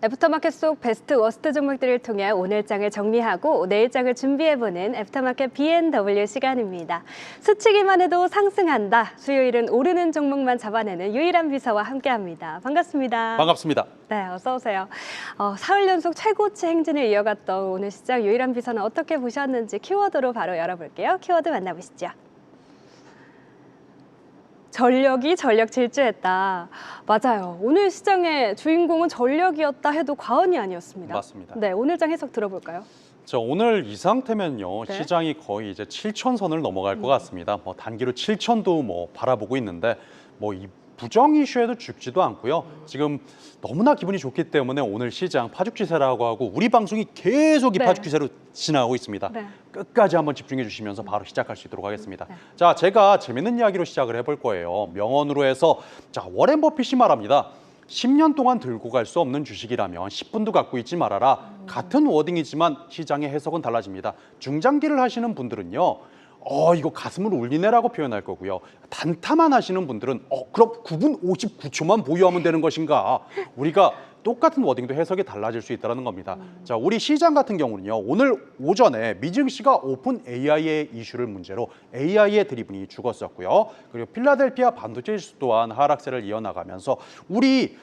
애프터마켓 속 베스트 워스트 종목들을 통해 오늘장을 정리하고 내일장을 준비해보는 애프터마켓 B&W 시간입니다. 수치기만 해도 상승한다. 수요일은 오르는 종목만 잡아내는 유일한 비서와 함께합니다. 반갑습니다. 반갑습니다. 네, 어서 오세요. 사흘 연속 최고치 행진을 이어갔던 오늘 시장 유일한 비서는 어떻게 보셨는지 키워드로 바로 열어볼게요. 키워드 만나보시죠. 전력이 전력 질주했다. 맞아요. 오늘 시장의 주인공은 전력이었다 해도 과언이 아니었습니다. 맞습니다. 네, 오늘장 해석 들어볼까요? 오늘 이 상태면요, 네. 시장이 거의 이제 7,000선을 넘어갈 것 같습니다. 단기로 7,000도 바라보고 있는데 이 부정 이슈에도 죽지도 않고요. 지금 너무나 기분이 좋기 때문에 오늘 시장 파죽지세라고 하고 우리 방송이 계속 이 네. 파죽지세로 지나가고 있습니다. 네. 끝까지 한번 집중해 주시면서 바로 시작할 수 있도록 하겠습니다. 네. 자, 제가 재밌는 이야기로 시작을 해볼 거예요. 명언으로 해서 워렌 버핏이 말합니다. 10년 동안 들고 갈 수 없는 주식이라면 10분도 갖고 있지 말아라. 같은 워딩이지만 시장의 해석은 달라집니다. 중장기를 하시는 분들은요. 이거 가슴을 울리네라고 표현할 거고요. 단타만 하시는 분들은 그럼 9분 59초만 보유하면 되는 것인가? 우리가 똑같은 워딩도 해석이 달라질 수 있다는 겁니다. 자, 우리 시장 같은 경우는요. 오늘 오전에 미증시가 오픈 AI의 이슈를 문제로 AI의 드리븐이 죽었었고요. 그리고 필라델피아 반도체 지수 또한 하락세를 이어나가면서 우리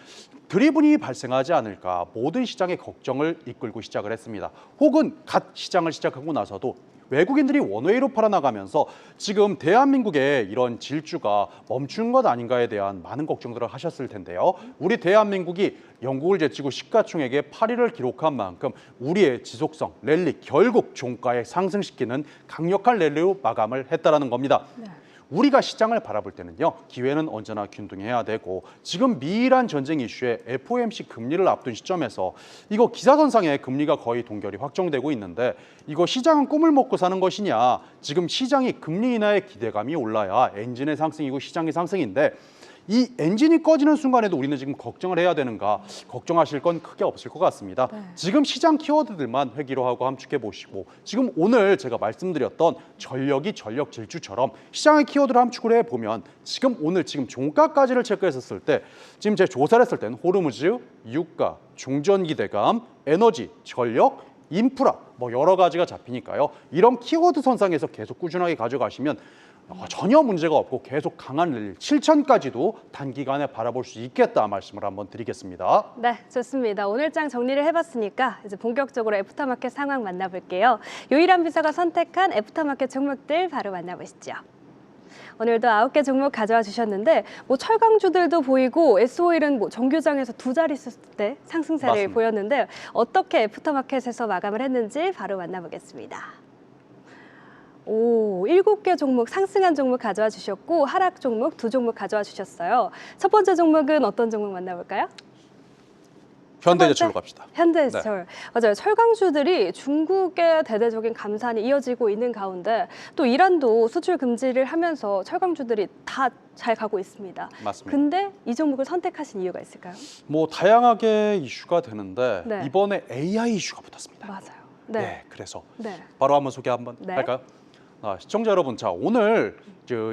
드리븐이 발생하지 않을까 모든 시장의 걱정을 이끌고 시작을 했습니다. 혹은 갓 시장을 시작하고 나서도 외국인들이 원웨이로 팔아나가면서 지금 대한민국의 이런 질주가 멈춘 것 아닌가에 대한 많은 걱정들을 하셨을 텐데요. 우리 대한민국이 영국을 제치고 시가총액의 8위를 기록한 만큼 우리의 지속성, 랠리, 결국 종가에 상승시키는 강력한 랠리로 마감을 했다는 겁니다. 네. 우리가 시장을 바라볼 때는요, 기회는 언제나 균등해야 되고 지금 미이란 전쟁 이슈에 FOMC 금리를 앞둔 시점에서 이거 기사선상에 금리가 거의 동결이 확정되고 있는데 이거 시장은 꿈을 먹고 사는 것이냐, 지금 시장이 금리 인하의 기대감이 올라야 엔진의 상승이고 시장의 상승인데 이 엔진이 꺼지는 순간에도 우리는 지금 걱정을 해야 되는가, 걱정하실 건 크게 없을 것 같습니다. 네. 지금 시장 키워드들만 회귀로하고 함축해 보시고 지금 오늘 제가 말씀드렸던 전력이 전력 질주처럼 시장의 키워드를 함축을 해보면 지금 종가까지를 체크했었을 때 지금 제가 조사를 했을 때는 호르무즈, 유가, 종전 기대감, 에너지, 전력, 인프라 여러 가지가 잡히니까요. 이런 키워드 선상에서 계속 꾸준하게 가져가시면 전혀 문제가 없고 계속 강한 랠리 7,000까지도 단기간에 바라볼 수 있겠다 말씀을 한번 드리겠습니다. 네, 좋습니다. 오늘장 정리를 해봤으니까 이제 본격적으로 애프터마켓 상황 만나볼게요. 유일한 비서가 선택한 애프터마켓 종목들 바로 만나보시죠. 오늘도 9개 종목 가져와 주셨는데 철강주들도 보이고 SO일은 정규장에서 두 자릿수대 상승세를 맞습니다. 보였는데 어떻게 애프터마켓에서 마감을 했는지 바로 만나보겠습니다. 7개 종목 상승한 종목 가져와 주셨고 하락 종목 2종목 가져와 주셨어요. 첫 번째 종목은 어떤 종목 만나볼까요? 현대제철로 갑시다. 현대제철. 맞아요. 철강주들이 중국의 대대적인 감산이 이어지고 있는 가운데 또 이란도 수출 금지를 하면서 철강주들이 다 잘 가고 있습니다. 맞습니다. 근데 이 종목을 선택하신 이유가 있을까요? 다양하게 이슈가 되는데 네. 이번에 AI 이슈가 붙었습니다. 맞아요. 네, 그래서 네. 바로 한번 소개 한번 네. 할까요? 시청자 여러분, 오늘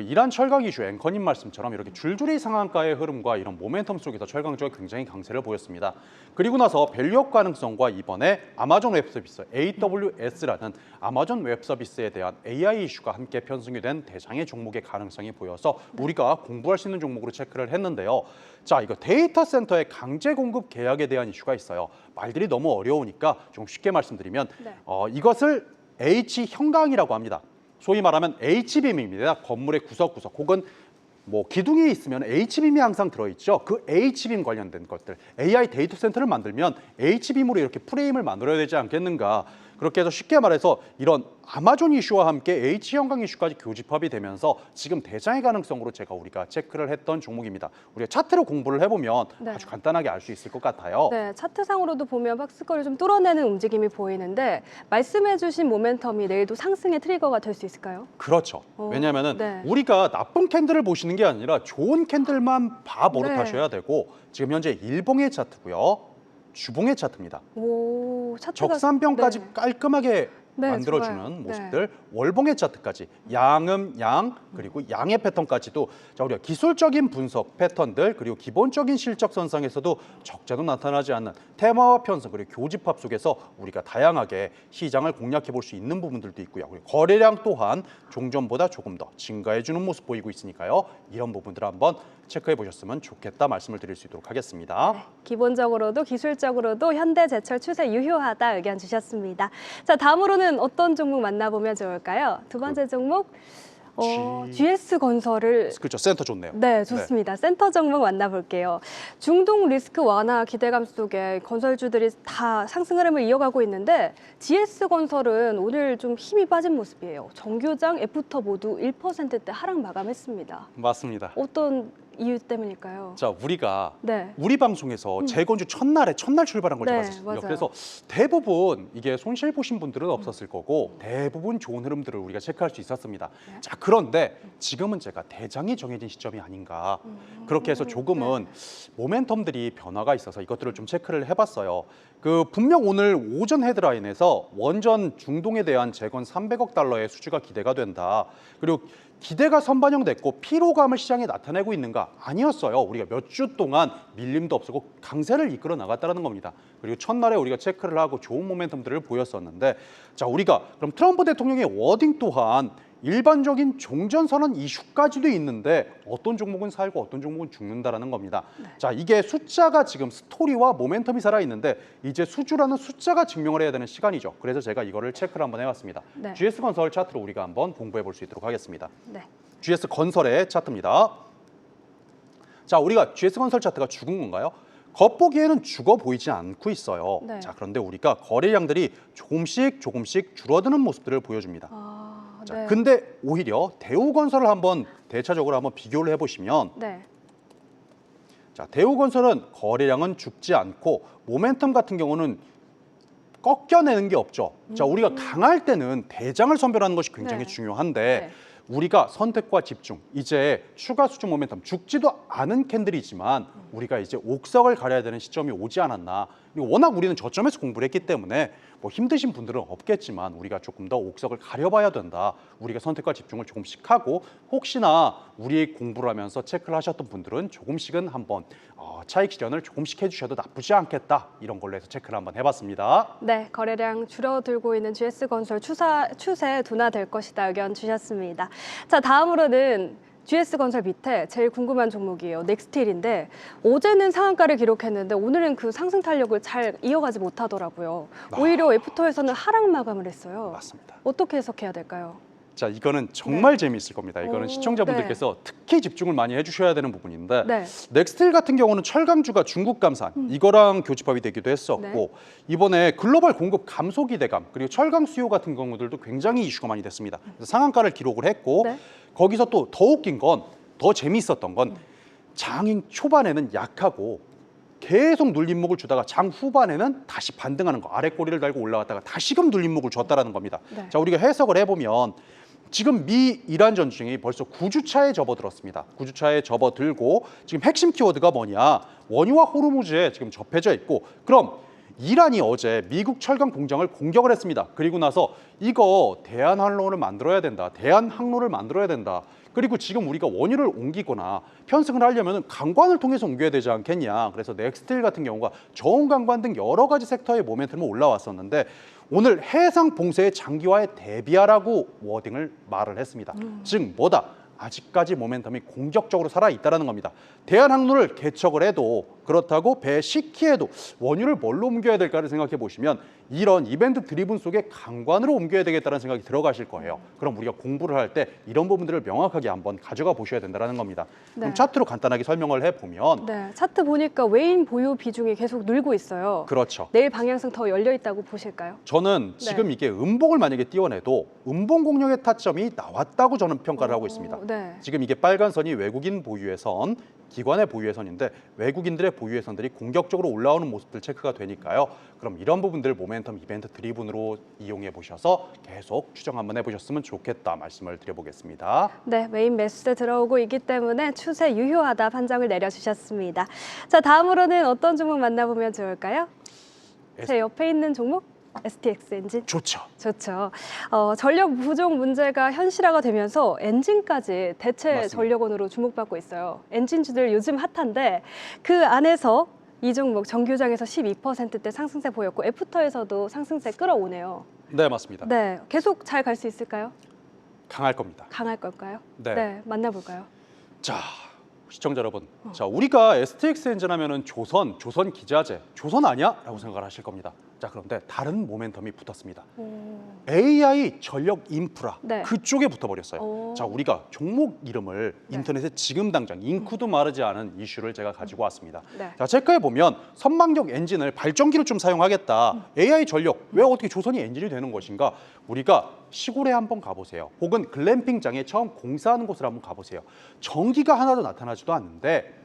이란 철강 이슈 앵커님 말씀처럼 이렇게 줄줄이 상한가의 흐름과 이런 모멘텀 속에서 철강주가 굉장히 강세를 보였습니다. 그리고 나서 밸류업 가능성과 이번에 아마존 웹서비스 AWS라는 아마존 웹서비스에 대한 AI 이슈가 함께 편승이 된 대장의 종목의 가능성이 보여서 우리가 공부할 수 있는 종목으로 체크를 했는데요. 이거 데이터 센터의 강제 공급 계약에 대한 이슈가 있어요. 말들이 너무 어려우니까 좀 쉽게 말씀드리면 네. 이것을 H형광이라고 합니다. 소위 말하면 H빔입니다. 건물의 구석구석 혹은 기둥이 있으면 H빔이 항상 들어있죠. 그 H빔 관련된 것들. AI 데이터 센터를 만들면 H빔으로 이렇게 프레임을 만들어야 되지 않겠는가. 그렇게 해서 쉽게 말해서 이런 아마존 이슈와 함께 H형광 이슈까지 교집합이 되면서 지금 대장의 가능성으로 우리가 체크를 했던 종목입니다. 우리가 차트로 공부를 해보면 네. 아주 간단하게 알 수 있을 것 같아요. 네, 차트상으로도 보면 박스권을 좀 뚫어내는 움직임이 보이는데 말씀해주신 모멘텀이 내일도 상승의 트리거가 될 수 있을까요? 그렇죠. 왜냐하면 네. 우리가 나쁜 캔들을 보시는 게 아니라 좋은 캔들만 봐 버릇하셔야 네. 되고 지금 현재 일봉의 차트고요. 주봉의 차트입니다. 차트가 적산병까지 네. 깔끔하게 네, 만들어주는 좋아요. 모습들, 월봉의 차트까지 양음, 양, 그리고 양의 패턴까지도 자, 우리가 기술적인 분석 패턴들 그리고 기본적인 실적 선상에서도 적자도 나타나지 않는 테마와 편성 그리고 교집합 속에서 우리가 다양하게 시장을 공략해 볼 수 있는 부분들도 있고요. 그리고 거래량 또한 종전보다 조금 더 증가해주는 모습 보이고 있으니까요. 이런 부분들 한번 체크해 보셨으면 좋겠다 말씀을 드릴 수 있도록 하겠습니다. 네, 기본적으로도 기술적으로도 현대제철 추세 유효하다 의견 주셨습니다. 자, 다음으로는 어떤 종목 만나보면 좋을까요? 두 번째 종목 GS건설을 그렇죠. 센터 좋네요. 네, 좋습니다. 센터 종목 만나볼게요. 중동 리스크 완화 기대감 속에 건설주들이 다 상승 흐름을 이어가고 있는데 GS건설은 오늘 좀 힘이 빠진 모습이에요. 정규장, 애프터 모두 1%대 하락 마감했습니다. 맞습니다. 어떤 이유 때문일까요? 자, 우리가 네. 우리 방송에서 재건주 첫날 출발한 걸 네, 잡았었어요. 맞아요. 그래서 대부분 이게 손실 보신 분들은 없었을 거고 대부분 좋은 흐름들을 우리가 체크할 수 있었습니다. 네. 자, 그런데 지금은 제가 대장이 정해진 시점이 아닌가. 그렇게 해서 조금은 모멘텀들이 변화가 있어서 이것들을 좀 체크를 해봤어요. 그 분명 오늘 오전 헤드라인에서 원전 중동에 대한 재건 300억 달러의 수주가 기대가 된다. 그리고 기대가 선반영됐고 피로감을 시장에 나타내고 있는가? 아니었어요. 우리가 몇 주 동안 밀림도 없었고 강세를 이끌어 나갔다는 겁니다. 그리고 첫날에 우리가 체크를 하고 좋은 모멘텀들을 보였었는데 자, 우리가 그럼 트럼프 대통령의 워딩 또한 일반적인 종전선언 이슈까지도 있는데 어떤 종목은 살고 어떤 종목은 죽는다라는 겁니다. 자, 이게 숫자가 지금 스토리와 모멘텀이 살아있는데 이제 수주라는 숫자가 증명을 해야 되는 시간이죠. 그래서 제가 이거를 체크를 한번 해봤습니다. 네. GS건설 차트로 우리가 한번 공부해 볼 수 있도록 하겠습니다. 네. GS건설의 차트입니다. 자, 우리가 GS건설 차트가 죽은 건가요? 겉보기에는 죽어 보이지 않고 있어요. 네. 자, 그런데 우리가 거래량들이 조금씩 줄어드는 모습들을 보여줍니다. 자, 네. 근데 오히려 대우건설을 한번 대차적으로 한번 비교를 해보시면 네. 자, 대우건설은 거래량은 죽지 않고 모멘텀 같은 경우는 꺾여내는 게 없죠. 자, 우리가 강할 때는 대장을 선별하는 것이 굉장히 네. 중요한데 네. 우리가 선택과 집중, 이제 추가 수주 모멘텀 죽지도 않은 캔들이지만 우리가 이제 옥석을 가려야 되는 시점이 오지 않았나. 그리고 워낙 우리는 저점에서 공부를 했기 때문에 뭐 힘드신 분들은 없겠지만 우리가 조금 더 옥석을 가려봐야 된다. 우리가 선택과 집중을 조금씩 하고 혹시나 우리 공부를 하면서 체크를 하셨던 분들은 조금씩은 한번 차익 실현을 조금씩 해주셔도 나쁘지 않겠다. 이런 걸로 해서 체크를 한번 해봤습니다. 네, 거래량 줄어들고 있는 GS건설 추세 둔화될 것이다 의견 주셨습니다. 자, 다음으로는 GS건설 밑에 제일 궁금한 종목이에요. 넥스틸인데 어제는 상한가를 기록했는데 오늘은 그 상승 탄력을 잘 이어가지 못하더라고요. 오히려 애프터에서는 하락 마감을 했어요. 맞습니다. 어떻게 해석해야 될까요? 자, 이거는 정말 재미있을 겁니다. 이거는 오, 시청자분들께서 특히 집중을 많이 해주셔야 되는 부분인데 네. 넥스틸 같은 경우는 철강주가 중국 감산 이거랑 교집합이 되기도 했었고 네. 이번에 글로벌 공급 감소 기대감 그리고 철강 수요 같은 경우들도 굉장히 이슈가 많이 됐습니다. 그래서 상한가를 기록을 했고 네. 거기서 또 더 웃긴 건 더 재미있었던 건 장인 초반에는 약하고 계속 눌림목을 주다가 장 후반에는 다시 반등하는 거 아래 꼬리를 달고 올라갔다가 다시금 눌림목을 줬다라는 겁니다. 네. 자, 우리가 해석을 해보면 지금 미 이란 전쟁이 벌써 9주차에 접어들었습니다. 9주차에 접어들고 지금 핵심 키워드가 뭐냐? 원유와 호르무즈에 지금 접해져 있고 그럼 이란이 어제 미국 철강 공장을 공격을 했습니다. 그리고 나서 이거 대한항로를 만들어야 된다. 대한항로를 만들어야 된다. 그리고 지금 우리가 원유를 옮기거나 편승을 하려면 강관을 통해서 옮겨야 되지 않겠냐. 그래서 넥스틸 같은 경우가 저온강관 등 여러 가지 섹터의 모멘텀이 올라왔었는데 오늘 해상 봉쇄의 장기화에 대비하라고 워딩을 말을 했습니다. 즉 뭐다? 아직까지 모멘텀이 공격적으로 살아있다는 겁니다. 대한항로를 개척을 해도 그렇다고 배 시키에도 원유를 뭘로 옮겨야 될까를 생각해 보시면 이런 이벤트 드리븐 속에 강관으로 옮겨야 되겠다는 생각이 들어가실 거예요. 그럼 우리가 공부를 할 때 이런 부분들을 명확하게 한번 가져가 보셔야 된다는 겁니다. 그럼 네. 차트로 간단하게 설명을 해보면 네, 차트 보니까 외인 보유 비중이 계속 늘고 있어요. 그렇죠. 내일 방향성 더 열려 있다고 보실까요? 저는 지금 이게 음봉을 만약에 띄워내도 음봉 공략의 타점이 나왔다고 저는 평가를 하고 있습니다. 네. 지금 이게 빨간 선이 외국인 보유의 선, 기관의 보유의 선인데 외국인들의 보유의 선들이 공격적으로 올라오는 모습들 체크가 되니까요. 그럼 이런 부분들 모멘텀 이벤트 드리븐으로 이용해 보셔서 계속 추정 한번 해보셨으면 좋겠다 말씀을 드려보겠습니다. 네, 메인 매수세 들어오고 있기 때문에 추세 유효하다 판정을 내려주셨습니다. 자, 다음으로는 어떤 종목 만나보면 좋을까요? 제 옆에 있는 종목? STX 엔진? 좋죠. 좋죠. 전력 부족 문제가 현실화가 되면서 엔진까지 대체 맞습니다. 전력원으로 주목받고 있어요. 엔진주들 요즘 핫한데 그 안에서 이 종목 정규장에서 12%대 상승세 보였고 애프터에서도 상승세 끌어오네요. 네, 맞습니다. 네, 계속 잘 갈 수 있을까요? 강할 겁니다. 강할 걸까요? 네. 만나볼까요? 자, 시청자 여러분. 자, 우리가 STX 엔진 하면은 조선 기자재, 조선 아니야? 라고 생각을 하실 겁니다. 자, 그런데 다른 모멘텀이 붙었습니다. AI 전력 인프라 네. 그쪽에 붙어버렸어요. 오. 자, 우리가 종목 이름을 인터넷에 지금 당장 잉크도 마르지 않은 이슈를 제가 가지고 왔습니다. 네. 자, 체크해 보면 선망력 엔진을 발전기를 좀 사용하겠다. AI 전력 왜 어떻게 조선이 엔진이 되는 것인가? 우리가 시골에 한번 가보세요. 혹은 글램핑장에 처음 공사하는 곳을 한번 가보세요. 전기가 하나도 나타나지도 않는데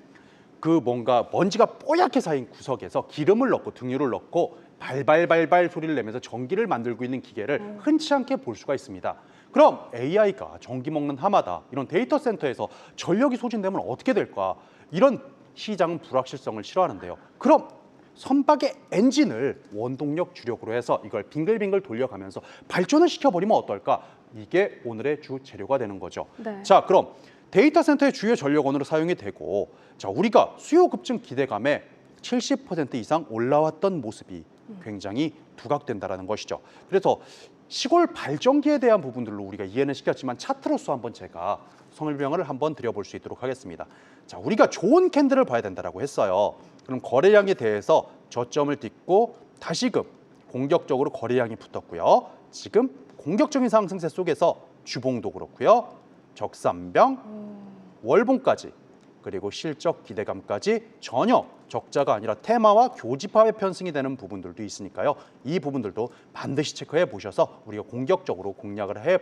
그 뭔가 먼지가 뽀얗게 쌓인 구석에서 기름을 넣고 등유를 넣고 발발발발 소리를 내면서 전기를 만들고 있는 기계를 흔치 않게 볼 수가 있습니다. 그럼 AI가 전기 먹는 하마다 이런 데이터 센터에서 전력이 소진되면 어떻게 될까? 이런 시장은 불확실성을 싫어하는데요. 그럼 선박의 엔진을 원동력 주력으로 해서 이걸 빙글빙글 돌려가면서 발전을 시켜버리면 어떨까? 이게 오늘의 주 재료가 되는 거죠. 네. 자, 그럼 데이터 센터의 주요 전력원으로 사용이 되고, 자, 우리가 수요 급증 기대감에 70% 이상 올라왔던 모습이 굉장히 두각된다라는 것이죠. 그래서 시골 발전기에 대한 부분들로 우리가 이해는 시켰지만 차트로서 한번 제가 설명을 한번 드려볼 수 있도록 하겠습니다. 자, 우리가 좋은 캔들을 봐야 된다라고 했어요. 그럼 거래량에 대해서 저점을 딛고 다시금 공격적으로 거래량이 붙었고요. 지금 공격적인 상승세 속에서 주봉도 그렇고요. 적산병, 월봉까지 그리고 실적 기대감까지 전혀 적자가 아니라 테마와 교집합의 편승이 되는 부분들도 있으니까요. 이 부분들도 반드시 체크해 보셔서 우리가 공격적으로 공략을 해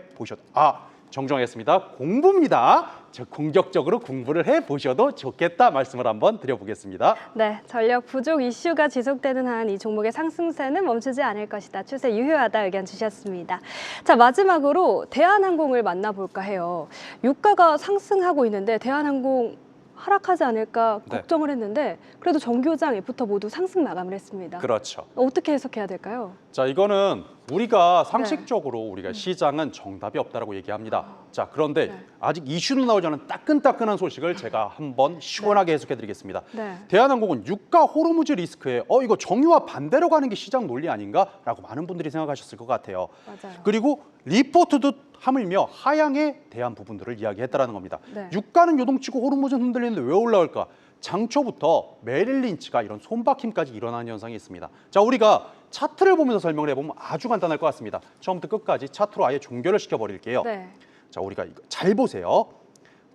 정정하겠습니다. 공부입니다. 저 공격적으로 공부를 해 보셔도 좋겠다 말씀을 한번 드려보겠습니다. 네, 전력 부족 이슈가 지속되는 한 이 종목의 상승세는 멈추지 않을 것이다. 추세 유효하다 의견 주셨습니다. 자, 마지막으로 대한항공을 만나볼까 해요. 유가가 상승하고 있는데 대한항공 하락하지 않을까 네. 걱정을 했는데 그래도 정교장, 애프터 모두 상승 마감을 했습니다. 그렇죠. 어떻게 해석해야 될까요? 자, 이거는 우리가 상식적으로 우리가 시장은 정답이 없다라고 얘기합니다. 자, 그런데 네. 아직 이슈는 나오지 않은 따끈따끈한 소식을 제가 한번 시원하게 해석해 드리겠습니다. 네. 대한항공은 유가 호르무즈 리스크에 이거 정유와 반대로 가는 게 시장 논리 아닌가라고 많은 분들이 생각하셨을 것 같아요. 맞아요. 그리고 리포트도 하물며 하향에 대한 부분들을 이야기했다라는 겁니다. 네. 유가는 요동치고 호르무즈는 흔들리는데 왜 올라올까? 장초부터 메릴 린치가 이런 손바뀜까지 일어나는 현상이 있습니다. 자, 우리가 차트를 보면서 설명을 해보면 아주 간단할 것 같습니다. 처음부터 끝까지 차트로 아예 종결을 시켜버릴게요. 네. 자, 우리가 이거 잘 보세요.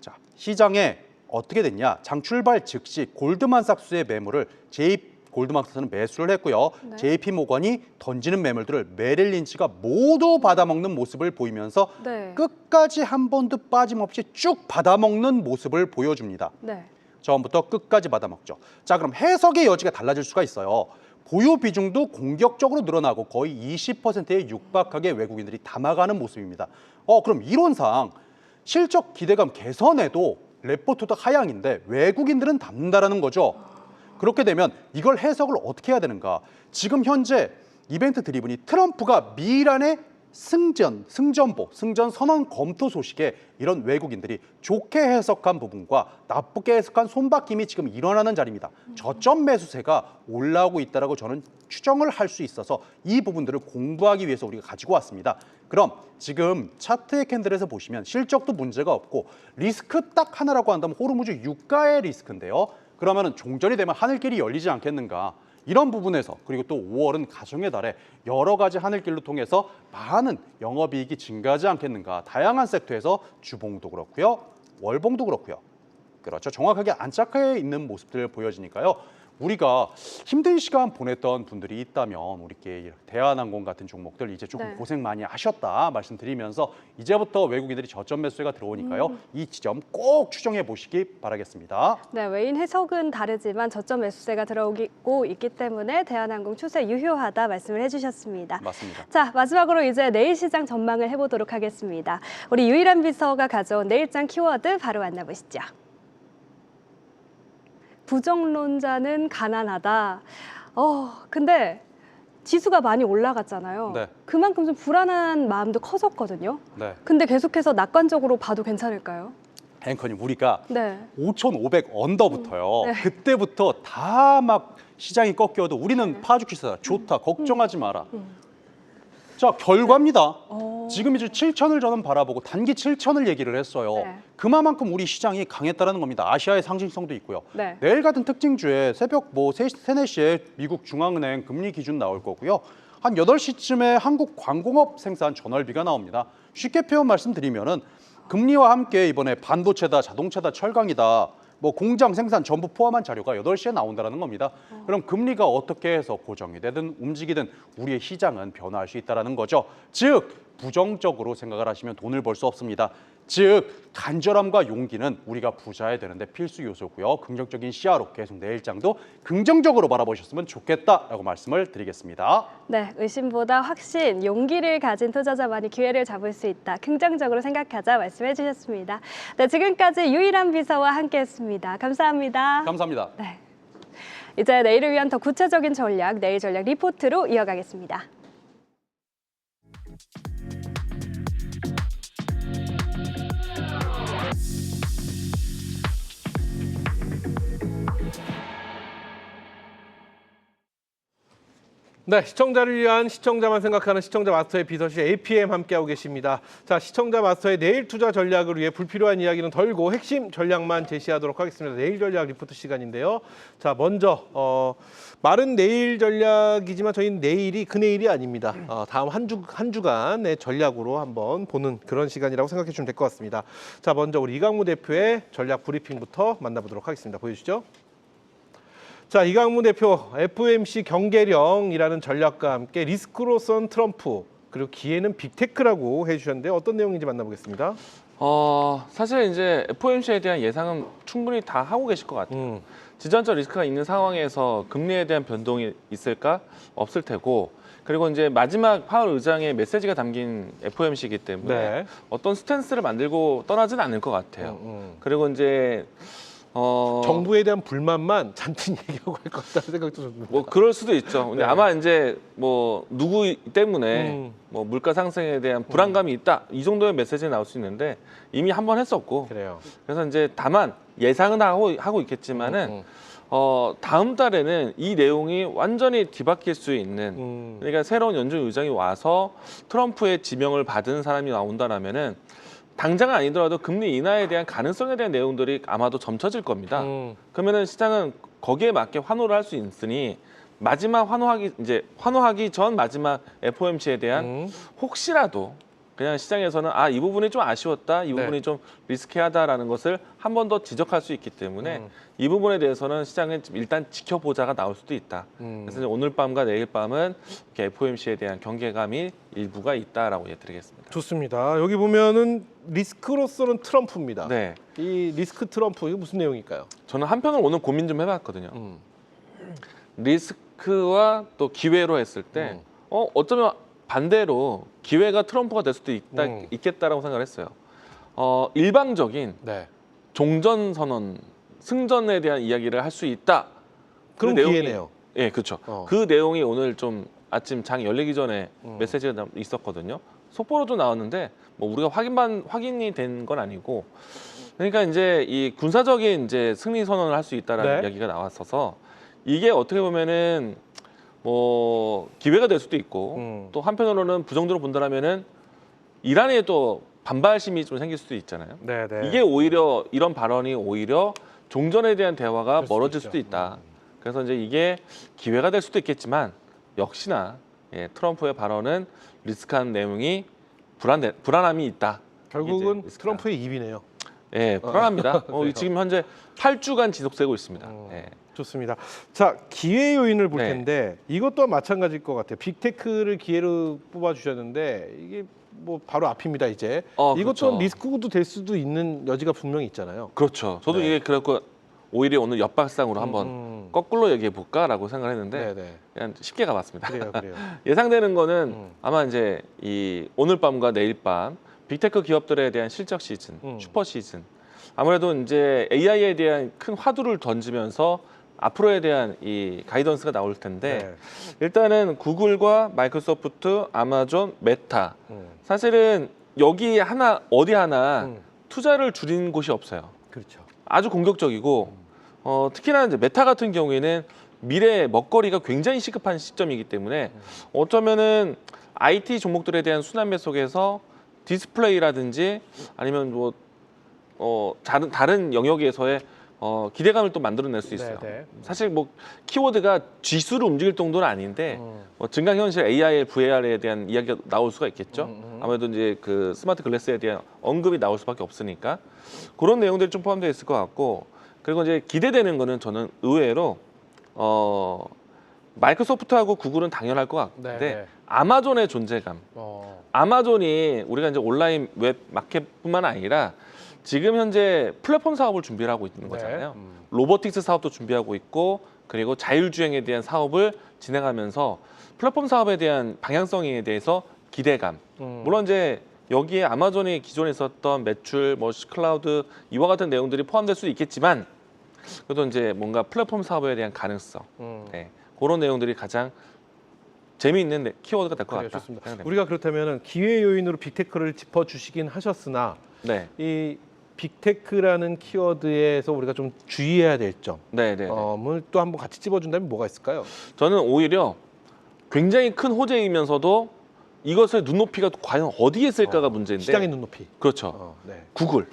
자, 시장에 어떻게 됐냐? 장 출발 즉시 골드만삭스의 매물을 골드만삭스는 매수를 했고요. 네. JP 모건이 던지는 매물들을 메릴 린치가 모두 받아먹는 모습을 보이면서 네. 끝까지 한 번도 빠짐없이 쭉 받아먹는 모습을 보여줍니다. 네. 처음부터 끝까지 받아먹죠. 자, 그럼 해석의 여지가 달라질 수가 있어요. 보유 비중도 공격적으로 늘어나고 거의 20%에 육박하게 외국인들이 담아가는 모습입니다. 그럼 이론상 실적 기대감 개선에도 레포트도 하향인데 외국인들은 담는다라는 거죠. 그렇게 되면 이걸 해석을 어떻게 해야 되는가? 지금 현재 이벤트 드리븐이 트럼프가 미란의 승전 선언 검토 소식에 이런 외국인들이 좋게 해석한 부분과 나쁘게 해석한 손바뀜이 지금 일어나는 자리입니다. 저점 매수세가 올라오고 있다라고 저는 추정을 할 수 있어서 이 부분들을 공부하기 위해서 우리가 가지고 왔습니다. 그럼 지금 차트의 캔들에서 보시면 실적도 문제가 없고 리스크 딱 하나라고 한다면 호르무즈 유가의 리스크인데요. 그러면은 종전이 되면 하늘길이 열리지 않겠는가? 이런 부분에서 그리고 또 5월은 가정의 달에 여러 가지 하늘길로 통해서 많은 영업이익이 증가하지 않겠는가? 다양한 섹터에서 주봉도 그렇고요, 월봉도 그렇고요. 그렇죠. 정확하게 안착해 있는 모습들 보여지니까요. 우리가 힘든 시간 보냈던 분들이 있다면 우리께 대한항공 같은 종목들 이제 조금 네. 고생 많이 하셨다 말씀드리면서 이제부터 외국인들이 저점 매수가 들어오니까요. 이 지점 꼭 추정해 보시기 바라겠습니다. 네, 외인 해석은 다르지만 저점 매수세가 들어오고 있기 때문에 대한항공 추세 유효하다 말씀을 해주셨습니다. 맞습니다. 자, 마지막으로 이제 내일 시장 전망을 해보도록 하겠습니다. 우리 유일한 비서가 가져온 내일장 키워드 바로 만나보시죠. 부정론자는 가난하다. 근데 지수가 많이 올라갔잖아요. 네. 그만큼 좀 불안한 마음도 커졌거든요. 네. 근데 계속해서 낙관적으로 봐도 괜찮을까요? 앵커님, 우리가 네. 5,500 언더부터요. 네. 그때부터 다 막 시장이 꺾여도 우리는 네. 파주기사 좋다, 걱정하지 마라. 자, 결과입니다. 지금 이제 7천을 저는 바라보고 단기 7천을 얘기를 했어요. 네. 그만큼 우리 시장이 강했다는 겁니다. 아시아의 상징성도 있고요. 네. 내일 같은 특징주에 새벽 3, 4시에 미국 중앙은행 금리 기준 나올 거고요. 한 8시쯤에 한국관공업 생산 전월비가 나옵니다. 쉽게 표현 말씀드리면은 금리와 함께 이번에 반도체다, 자동차다, 철강이다, 뭐 공장 생산 전부 포함한 자료가 8시에 나온다는 겁니다. 그럼 금리가 어떻게 해서 고정이 되든 움직이든 우리의 시장은 변화할 수 있다는 거죠. 즉 부정적으로 생각을 하시면 돈을 벌 수 없습니다. 즉 간절함과 용기는 우리가 부자야 되는데 필수 요소고요. 긍정적인 시야로 계속 내일장도 긍정적으로 바라보셨으면 좋겠다라고 말씀을 드리겠습니다. 네, 의심보다 확신, 용기를 가진 투자자만이 기회를 잡을 수 있다. 긍정적으로 생각하자 말씀해 주셨습니다. 네, 지금까지 유일한 비서와 함께했습니다. 감사합니다. 감사합니다. 네. 이제 내일을 위한 더 구체적인 전략, 내일 전략 리포트로 이어가겠습니다. 네, 시청자를 위한 시청자만 생각하는 시청자 마스터의 비서실 APM 함께하고 계십니다. 자, 시청자 마스터의 내일 투자 전략을 위해 불필요한 이야기는 덜고 핵심 전략만 제시하도록 하겠습니다. 내일 전략 리포트 시간인데요. 자, 먼저 말은 내일 전략이지만 저희는 내일이 그 내일이 아닙니다. 다음 한 주간의 전략으로 한번 보는 그런 시간이라고 생각해 주시면 될 것 같습니다. 자, 먼저 우리 이강무 대표의 전략 브리핑부터 만나보도록 하겠습니다. 보여주시죠. 자, 이강무 대표, FOMC 경계령이라는 전략과 함께 리스크로선 트럼프, 그리고 기회는 빅테크라고 해주셨는데 어떤 내용인지 만나보겠습니다. 사실 이제 FOMC에 대한 예상은 충분히 다 하고 계실 것 같아요. 지정적 리스크가 있는 상황에서 금리에 대한 변동이 있을까? 없을 테고, 그리고 이제 마지막 파월 의장의 메시지가 담긴 FOMC이기 때문에 네. 어떤 스탠스를 만들고 떠나지는 않을 것 같아요. 그리고 이제 정부에 대한 불만만 잔뜩 얘기하고 할 것 같다는 생각도 좀 듭니다. 뭐 그럴 수도 있죠. 근데 네. 아마 이제 뭐 누구 때문에 뭐 물가 상승에 대한 불안감이 있다 이 정도의 메시지가 나올 수 있는데 이미 한 번 했었고 그래요. 그래서 이제 다만 예상은 하고 있겠지만은 다음 달에는 이 내용이 완전히 뒤바뀔 수 있는 그러니까 새로운 연준 의장이 와서 트럼프의 지명을 받은 사람이 나온다라면은 당장은 아니더라도 금리 인하에 대한 가능성에 대한 내용들이 아마도 점쳐질 겁니다. 그러면은 시장은 거기에 맞게 환호를 할 수 있으니 마지막 환호하기 전 마지막 FOMC에 대한 혹시라도 그냥 시장에서는 이 부분이 좀 아쉬웠다, 이 부분이 좀 리스키하다라는 것을 한 번 더 지적할 수 있기 때문에 이 부분에 대해서는 시장은 일단 지켜보자가 나올 수도 있다. 그래서 이제 오늘 밤과 내일 밤은 이렇게 FOMC에 대한 경계감이 일부가 있다라고 드리겠습니다. 좋습니다. 여기 보면은 리스크로서는 트럼프입니다. 네, 이 리스크 트럼프 이거 무슨 내용일까요? 저는 한편으로 오늘 고민 좀 해봤거든요. 리스크와 또 기회로 했을 때 어쩌면 반대로 기회가 트럼프가 될 수도 있겠다라고 생각을 했어요. 일방적인 네. 종전 선언, 승전에 대한 이야기를 할 수 있다. 그런 그 내용이- 기회네요. 예, 그렇죠. 어. 그 내용이 오늘 좀 아침 장 열리기 전에 메시지가 있었거든요. 속보로도 나왔는데 뭐 우리가 확인이 된 건 아니고, 그러니까 이제 이 군사적인 이제 승리 선언을 할 수 있다라는 네. 이야기가 나왔어서 이게 어떻게 보면은 뭐 기회가 될 수도 있고 또 한편으로는 부정적으로 본다면은 이란에 또 반발심이 좀 생길 수도 있잖아요. 네, 네. 이게 오히려 이런 발언이 오히려 종전에 대한 대화가 그럴 수도 멀어질 있죠. 수도 있다. 그래서 이제 이게 기회가 될 수도 있겠지만 역시나 트럼프의 발언은 리스크한 내용이 불안함이 있다. 결국은 이게 이제 트럼프의 입이네요. 예, 불안합니다. 그래요. 지금 현재 8주간 지속되고 있습니다. 예. 좋습니다. 자, 기회 요인을 볼 네. 텐데 이것 또한 마찬가지일 것 같아요. 빅테크를 기회로 뽑아주셨는데 이게 뭐 바로 앞입니다 이제. 이것 그렇죠. 또한 리스크도 될 수도 있는 여지가 분명히 있잖아요. 그렇죠. 저도 네. 이게 그렇고 오히려 오늘 옆박상으로 한번 거꾸로 얘기해 볼까라고 생각했는데 네네. 그냥 쉽게 가봤습니다. 그래요. 예상되는 거는 아마 이제 이 오늘 밤과 내일 밤 빅테크 기업들에 대한 실적 시즌, 슈퍼 시즌. 아무래도 이제 AI에 대한 큰 화두를 던지면서 앞으로에 대한 이 가이던스가 나올 텐데 네. 일단은 구글과 마이크로소프트, 아마존, 메타 사실은 여기 하나 어디 하나 투자를 줄인 곳이 없어요. 그렇죠. 아주 공격적이고 특히나 이제 메타 같은 경우에는 미래의 먹거리가 굉장히 시급한 시점이기 때문에 어쩌면은 IT 종목들에 대한 순환매 속에서 디스플레이라든지 아니면 뭐 다른 영역에서의 기대감을 또 만들어낼 수 있어요. 네, 네. 사실 뭐 키워드가 지수를 움직일 정도는 아닌데 뭐 증강현실, AR, VR에 대한 이야기가 나올 수가 있겠죠. 아무래도 이제 그 스마트 글래스에 대한 언급이 나올 수밖에 없으니까 그런 내용들이 좀 포함되어 있을 것 같고 그리고 이제 기대되는 거는 저는 의외로 마이크로소프트하고 구글은 당연할 것 같은데 네, 네. 아마존의 존재감. 아마존이 우리가 이제 온라인 웹 마켓뿐만 아니라 지금 현재 플랫폼 사업을 준비를 하고 있는 거잖아요. 네. 로보틱스 사업도 준비하고 있고 그리고 자율주행에 대한 사업을 진행하면서 플랫폼 사업에 대한 방향성에 대해서 기대감. 물론 이제 여기에 아마존이 기존에 있었던 매출, 뭐 클라우드 이와 같은 내용들이 포함될 수도 있겠지만 그래도 이제 뭔가 플랫폼 사업에 대한 가능성. 네, 그런 내용들이 가장 재미있는 키워드가 될 것 그래요, 같다. 좋습니다. 생각됩니다. 우리가 그렇다면 기회 요인으로 빅테크를 짚어주시긴 하셨으나 네, 이 빅테크라는 키워드에서 우리가 좀 주의해야 될 점을 네, 네. 또 한번 같이 찝어준다면 뭐가 있을까요? 저는 오히려 굉장히 큰 호재이면서도 이것의 눈높이가 과연 어디에 있을까가 문제인데. 시장의 눈높이. 그렇죠. 네. 구글.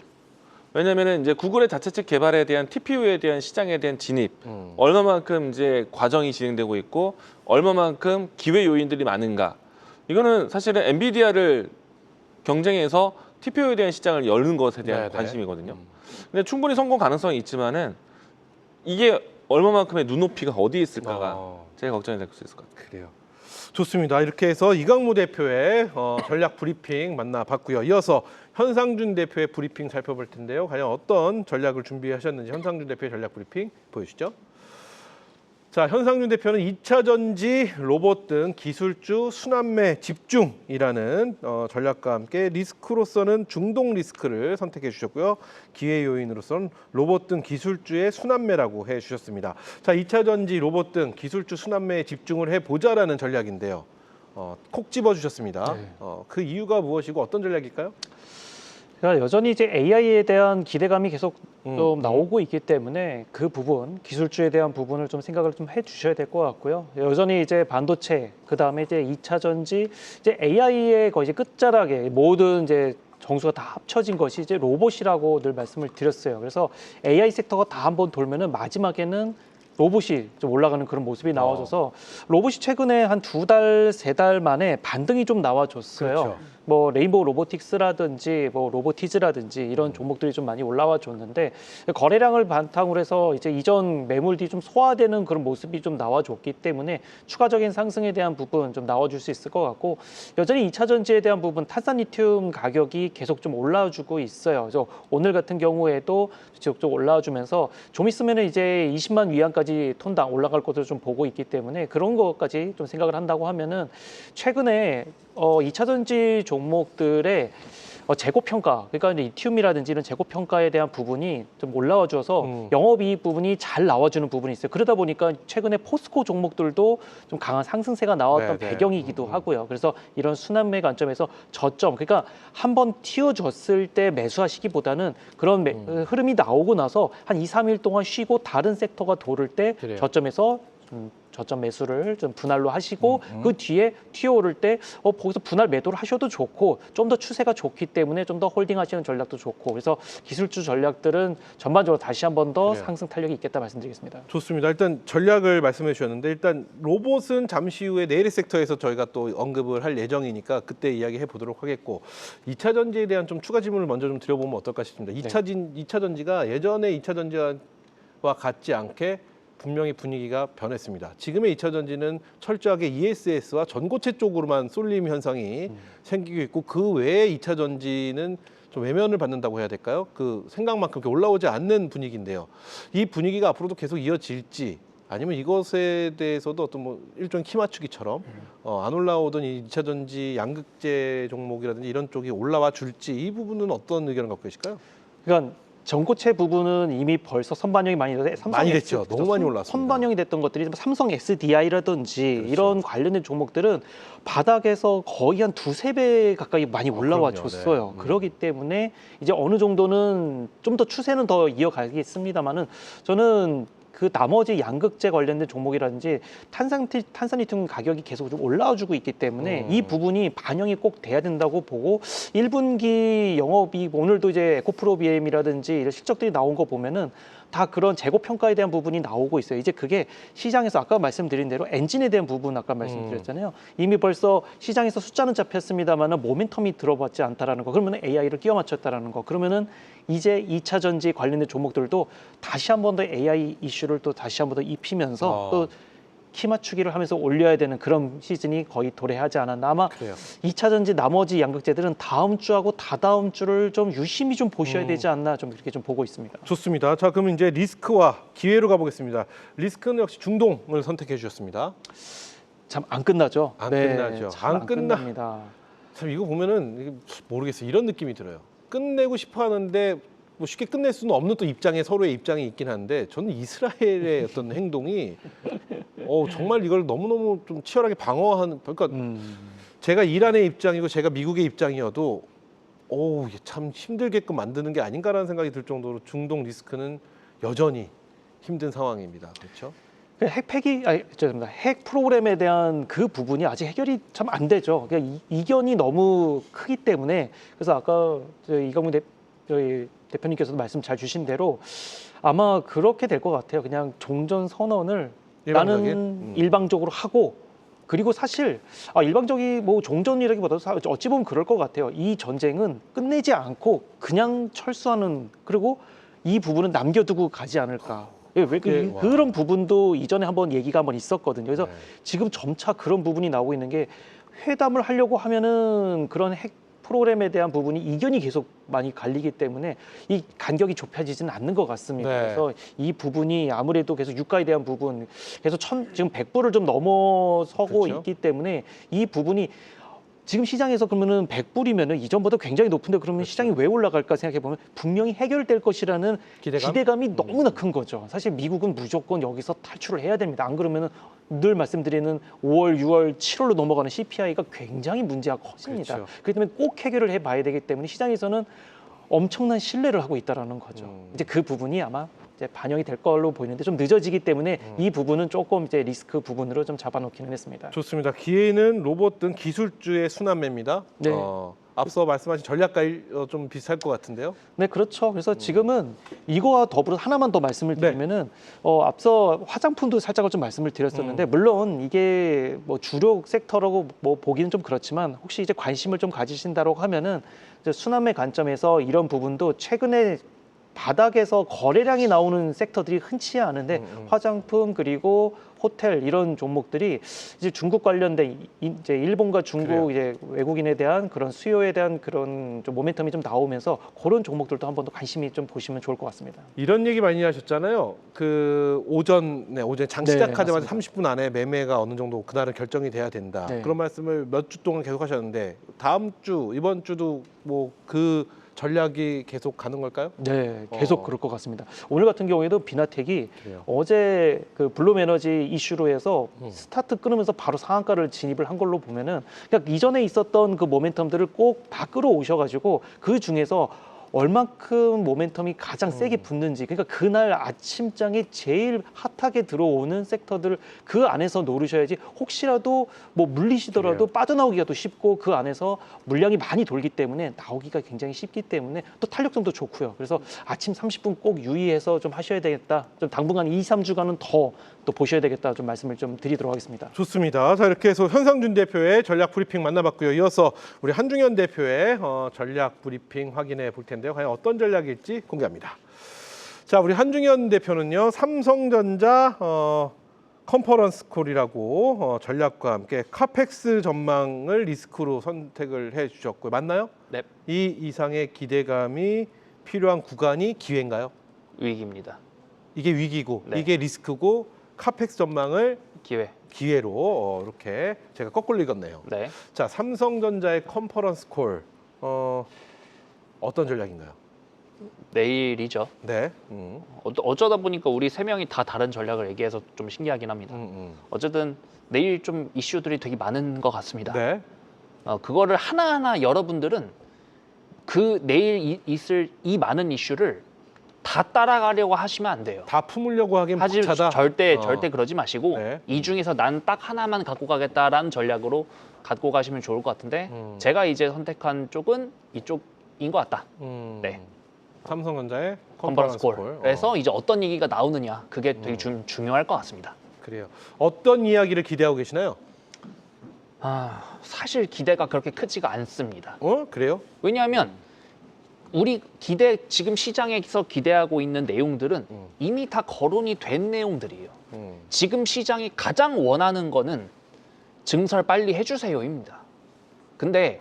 왜냐하면 이제 구글의 자체 측 개발에 대한 TPU에 대한 시장에 대한 진입, 얼마만큼 이제 과정이 진행되고 있고 얼마만큼 기회 요인들이 많은가. 이거는 사실은 엔비디아를 경쟁해서 TPU에 대한 시장을 여는 것에 대한 네네. 관심이거든요. 근데 충분히 성공 가능성이 있지만은 이게 얼마만큼의 눈높이가 어디에 있을까가 제일 걱정이 될 수 있을 것 같아요. 그래요. 좋습니다. 이렇게 해서 이강무 대표의 전략 브리핑 만나봤고요. 이어서 현상준 대표의 브리핑 살펴볼 텐데요. 과연 어떤 전략을 준비하셨는지 현상준 대표의 전략 브리핑 보여주시죠. 자, 현상준 대표는 2차 전지, 로봇 등 기술주 순환매 집중이라는 전략과 함께 리스크로서는 중동 리스크를 선택해 주셨고요. 기회 요인으로서는 로봇 등 기술주의 순환매라고 해 주셨습니다. 자, 2차 전지, 로봇 등 기술주 순환매에 집중을 해보자라는 전략인데요. 콕 집어 주셨습니다. 네. 그 이유가 무엇이고 어떤 전략일까요? 그러니까 여전히 이제 AI에 대한 기대감이 계속 좀 나오고 있기 때문에 그 부분, 기술주에 대한 부분을 좀 생각을 좀 해주셔야 될 것 같고요. 여전히 이제 반도체, 그 다음에 이제 2차 전지, 이제 AI의 거의 이제 끝자락에 모든 이제 정수가 다 합쳐진 것이 이제 로봇이라고 늘 말씀을 드렸어요. 그래서 AI 섹터가 다 한번 돌면은 마지막에는 로봇이 좀 올라가는 그런 모습이 나와줘서 로봇이 최근에 한 2달, 3달 만에 반등이 좀 나와줬어요. 그렇죠. 뭐 레인보우 로보틱스라든지 뭐 로보티즈라든지 이런 종목들이 좀 많이 올라와 줬는데 거래량을 바탕으로 해서 이제 이전 매물들이 좀 소화되는 그런 모습이 좀 나와줬기 때문에 추가적인 상승에 대한 부분 좀 나와줄 수 있을 것 같고 여전히 2차 전지에 대한 부분 탄산 리튬 가격이 계속 좀 올라와주고 있어요. 그래서 오늘 같은 경우에도 지속적으로 올라와주면서 좀 있으면은 이제 20만 위안까지 톤당 올라갈 것으로 좀 보고 있기 때문에 그런 것까지 좀 생각을 한다고 하면은 최근에 2차 전지 종목들의 재고 평가, 그러니까 이제 리튬이라든지 이런 재고 평가에 대한 부분이 좀 올라와 줘서 영업이익 부분이 잘 나와주는 부분이 있어요. 그러다 보니까 최근에 포스코 종목들도 좀 강한 상승세가 나왔던 네네. 배경이기도 하고요. 그래서 이런 순환매 관점에서 저점, 그러니까 한번 튀어줬을 때 매수하시기보다는 그런 흐름이 나오고 나서 한 2, 3일 동안 쉬고 다른 섹터가 도를 때 그래요. 저점에서 저점 매수를 좀 분할로 하시고 그 뒤에 튀어오를 때 거기서 분할 매도를 하셔도 좋고 좀 더 추세가 좋기 때문에 좀 더 홀딩하시는 전략도 좋고 그래서 기술주 전략들은 전반적으로 다시 한 번 더 그래요. 상승 탄력이 있겠다 말씀드리겠습니다. 좋습니다. 일단 전략을 말씀해 주셨는데 일단 로봇은 잠시 후에 내일 섹터에서 저희가 또 언급을 할 예정이니까 그때 이야기해 보도록 하겠고 2차 전지에 대한 좀 추가 질문을 먼저 좀 드려보면 어떨까 싶습니다. 2차 전지가 예전에 2차 전지와 같지 않게 분명히 분위기가 변했습니다. 지금의 2차 전지는 철저하게 ESS와 전고체 쪽으로만 쏠림 현상이 생기고 있고 그 외에 2차 전지는 좀 외면을 받는다고 해야 될까요? 그 생각만큼 이렇게 올라오지 않는 분위기인데요. 이 분위기가 앞으로도 계속 이어질지 아니면 이것에 대해서도 어떤 뭐 일종의 키 맞추기처럼 안 올라오던 이 2차 전지 양극재 종목이라든지 이런 쪽이 올라와 줄지 이 부분은 어떤 의견을 갖고 계실까요? 그러니까 전고체 부분은 이미 벌써 선반영이 많이 됐는데 많이 됐죠. 너무 많이 올랐습니다. 선반영이 됐던 것들이 삼성 SDI라든지 그렇죠. 이런 관련된 종목들은 바닥에서 거의 한 두세 배 가까이 많이 올라와 그럼요. 줬어요. 네. 그렇기 때문에 이제 어느 정도는 좀 더 추세는 더 이어가겠습니다만은 저는 그 나머지 양극재 관련된 종목이라든지 탄산리튬 가격이 계속 좀 올라와주고 있기 때문에 이 부분이 반영이 꼭 돼야 된다고 보고 1분기 영업이 오늘도 이제 에코프로비엠이라든지 이런 실적들이 나온 거 보면은 다 그런 재고 평가에 대한 부분이 나오고 있어요. 이제 그게 시장에서 아까 말씀드린 대로 엔진에 대한 부분 아까 말씀드렸잖아요. 이미 벌써 시장에서 숫자는 잡혔습니다만은 모멘텀이 들어봤지 않다라는 거. 그러면 AI를 끼워 맞췄다라는 거. 그러면은 이제 2차 전지 관련된 종목들도 다시 한 번 더 AI 이슈를 또 다시 한 번 더 입히면서 또 키 맞추기를 하면서 올려야 되는 그런 시즌이 거의 도래하지 않았나. 아마 그래요. 2차 전지 나머지 양극재들은 다음 주하고 다다음 주를 좀 유심히 좀 보셔야 되지 않나 좀 이렇게 좀 보고 있습니다. 좋습니다. 자, 그럼 이제 리스크와 기회로 가보겠습니다. 리스크는 역시 중동을 선택해 주셨습니다. 참 안 끝나죠. 안 끝나죠. 참 안 안 끝나- 끝납니다. 참 이거 보면은 이게 모르겠어요. 이런 느낌이 들어요. 끝내고 싶어 하는데 뭐 쉽게 끝낼 수는 없는 또 입장에 서로의 입장이 있긴 한데 저는 이스라엘의 어떤 행동이 정말 이걸 너무너무 좀 치열하게 방어하는 그러니까 제가 이란의 입장이고 제가 미국의 입장이어도 이게 참 힘들게끔 만드는 게 아닌가라는 생각이 들 정도로 중동 리스크는 여전히 힘든 상황입니다. 그렇죠? 죄송합니다. 핵 프로그램에 대한 그 부분이 아직 해결이 참 안 되죠. 그러니까 이견이 너무 크기 때문에 그래서 아까 이강문 저희 대표님께서도 말씀 잘 주신 대로 아마 그렇게 될 것 같아요. 그냥 종전 선언을 나는 일방적으로 하고 그리고 사실 일방적이 뭐 종전이라기보다도 어찌 보면 그럴 것 같아요. 이 전쟁은 끝내지 않고 그냥 철수하는 그리고 이 부분은 남겨두고 가지 않을까. 그런 부분도 이전에 한번 얘기가 한번 있었거든요. 그래서 지금 점차 그런 부분이 나오고 있는 게 회담을 하려고 하면은 그런 핵 프로그램에 대한 부분이 이견이 계속 많이 갈리기 때문에 이 간격이 좁혀지지는 않는 것 같습니다. 네. 그래서 이 부분이 아무래도 계속 유가에 대한 부분, 계속 지금 100불을 좀 넘어서고 그렇죠. 있기 때문에 이 부분이 지금 시장에서 그러면은 100불이면은 이전보다 굉장히 높은데 그러면 시장이 왜 올라갈까 생각해 보면 분명히 해결될 것이라는 기대감이 너무나 큰 거죠. 사실 미국은 무조건 여기서 탈출을 해야 됩니다. 안 그러면은 늘 말씀드리는 5월, 6월, 7월로 넘어가는 CPI가 굉장히 문제가 커집니다. 그렇죠. 그렇기 때문에 꼭 해결을 해봐야 되기 때문에 시장에서는 엄청난 신뢰를 하고 있다라는 거죠. 이제 그 부분이 아마 이제 반영이 될 걸로 보이는데 좀 늦어지기 때문에 이 부분은 조금 이제 리스크 부분으로 좀 잡아놓기는 했습니다. 좋습니다. 기회는 로봇 등 기술주의 순환매입니다. 네. 앞서 말씀하신 전략과 좀 비슷할 것 같은데요. 네, 그렇죠. 그래서 지금은 이거와 더불어 하나만 더 말씀을 드리면은 앞서 화장품도 살짝 좀 말씀을 드렸었는데 물론 이게 뭐 주력 섹터라고 뭐 보기는 좀 그렇지만 혹시 이제 관심을 좀 가지신다고 하면은 이제 순환매 관점에서 이런 부분도 최근에 바닥에서 거래량이 나오는 섹터들이 흔치 않은데 화장품 그리고 호텔 이런 종목들이 이제 중국 관련된 이제 일본과 중국 이제 외국인에 대한 그런 수요에 대한 그런 좀 모멘텀이 좀 나오면서 그런 종목들도 한번 더 관심이 좀 보시면 좋을 것 같습니다. 이런 얘기 많이 하셨잖아요. 그 오전 장 시작하자마자 30분 안에 매매가 어느 정도 그날은 결정이 돼야 된다. 네. 그런 말씀을 몇 주 동안 계속 하셨는데 다음 주 이번 주도 뭐 그 전략이 계속 가는 걸까요? 네, 계속 그럴 것 같습니다. 오늘 같은 경우에도 비나텍이 그래요. 어제 그 블룸에너지 이슈로 해서 스타트 끊으면서 바로 상한가를 진입을 한 걸로 보면은 그러니까 이전에 있었던 그 모멘텀들을 꼭 다 끌어오셔가지고 그 중에서 얼만큼 모멘텀이 가장 세게 붙는지 그러니까 그날 아침장에 제일 핫하게 들어오는 섹터들 그 안에서 노르셔야지 혹시라도 뭐 물리시더라도 빠져나오기가 또 쉽고 그 안에서 물량이 많이 돌기 때문에 나오기가 굉장히 쉽기 때문에 또 탄력성도 좋고요. 그래서 아침 30분 꼭 유의해서 좀 하셔야 되겠다. 좀 당분간 2, 3주간은 더 또 보셔야 되겠다. 좀 말씀을 좀 드리도록 하겠습니다. 좋습니다. 자, 이렇게 해서 현상준 대표의 전략 브리핑 만나봤고요. 이어서 우리 한중현 대표의 전략 브리핑 확인해 볼 텐데요. 과연 어떤 전략일지 공개합니다. 자, 우리 한중현 대표는요. 삼성전자 컨퍼런스 콜이라고 전략과 함께 카펙스 전망을 리스크로 선택을 해 주셨고요. 맞나요? 네, 이 이상의 기대감이 필요한 구간이 기회인가요? 위기입니다. 이게 위기고 네. 이게 리스크고 카펙스 전망을 기회. 기회로 이렇게 제가 거꾸로 읽었네요. 네, 자, 삼성전자의 컨퍼런스 콜 어떤 전략인가요? 내일이죠. 네. 어쩌다 보니까 우리 세 명이 다 다른 전략을 얘기해서 좀 신기하긴 합니다. 어쨌든 내일 좀 이슈들이 되게 많은 것 같습니다. 네. 그거를 하나하나 여러분들은 그 내일 있을 이 많은 이슈를 다 따라가려고 하시면 안 돼요. 다 품으려고 하긴 하지 벅차다. 절대 그러지 마시고 네. 이 중에서 난 딱 하나만 갖고 가겠다라는 전략으로 갖고 가시면 좋을 것 같은데 제가 이제 선택한 쪽은 이쪽인 것 같다. 네. 삼성전자의 컨퍼런스 콜. 콜. 그래서 이제 어떤 얘기가 나오느냐 그게 되게 중요할 것 같습니다. 그래요. 어떤 이야기를 기대하고 계시나요? 사실 기대가 그렇게 크지가 않습니다. 그래요? 왜냐하면 우리 지금 시장에서 기대하고 있는 내용들은 이미 다 거론이 된 내용들이에요. 지금 시장이 가장 원하는 거는 증설 빨리 해주세요입니다. 근데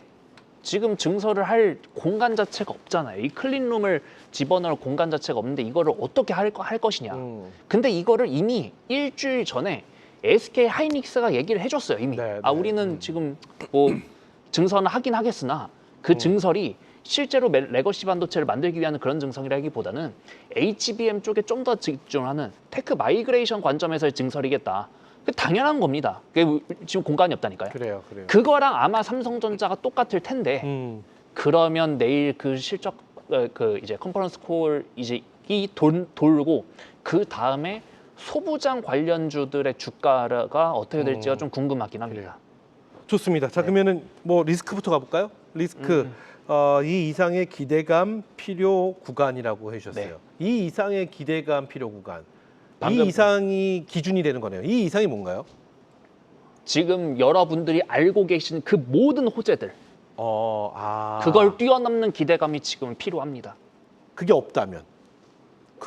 지금 증설을 할 공간 자체가 없잖아요. 이 클린룸을 집어넣을 공간 자체가 없는데 이거를 어떻게 할 것이냐. 근데 이거를 이미 일주일 전에 SK 하이닉스가 얘기를 해줬어요. 이미. 네, 우리는 지금 뭐 증설은 하긴 하겠으나 그 증설이 실제로 레거시 반도체를 만들기 위한 그런 증설이라기보다는 HBM 쪽에 좀 더 집중하는 테크 마이그레이션 관점에서의 증설이겠다. 그 당연한 겁니다. 지금 공간이 없다니까요. 그래요. 그거랑 아마 삼성전자가 똑같을 텐데 그러면 내일 그 실적 그 이제 컨퍼런스 콜 이제 돌고 그 다음에 소부장 관련주들의 주가가 어떻게 될지가 좀 궁금하긴 합니다. 좋습니다. 자, 그러면은 뭐 리스크부터 가볼까요? 리스크. 이 이상의 기대감 필요 구간이라고 해주셨어요. 이 이상의 기대감 필요 구간. 이 이상이 기준이 되는 거네요. 이 이상이 뭔가요? 지금 여러분들이 알고 계신 그 모든 호재들 그걸 뛰어넘는 기대감이 지금 필요합니다. 그게 없다면?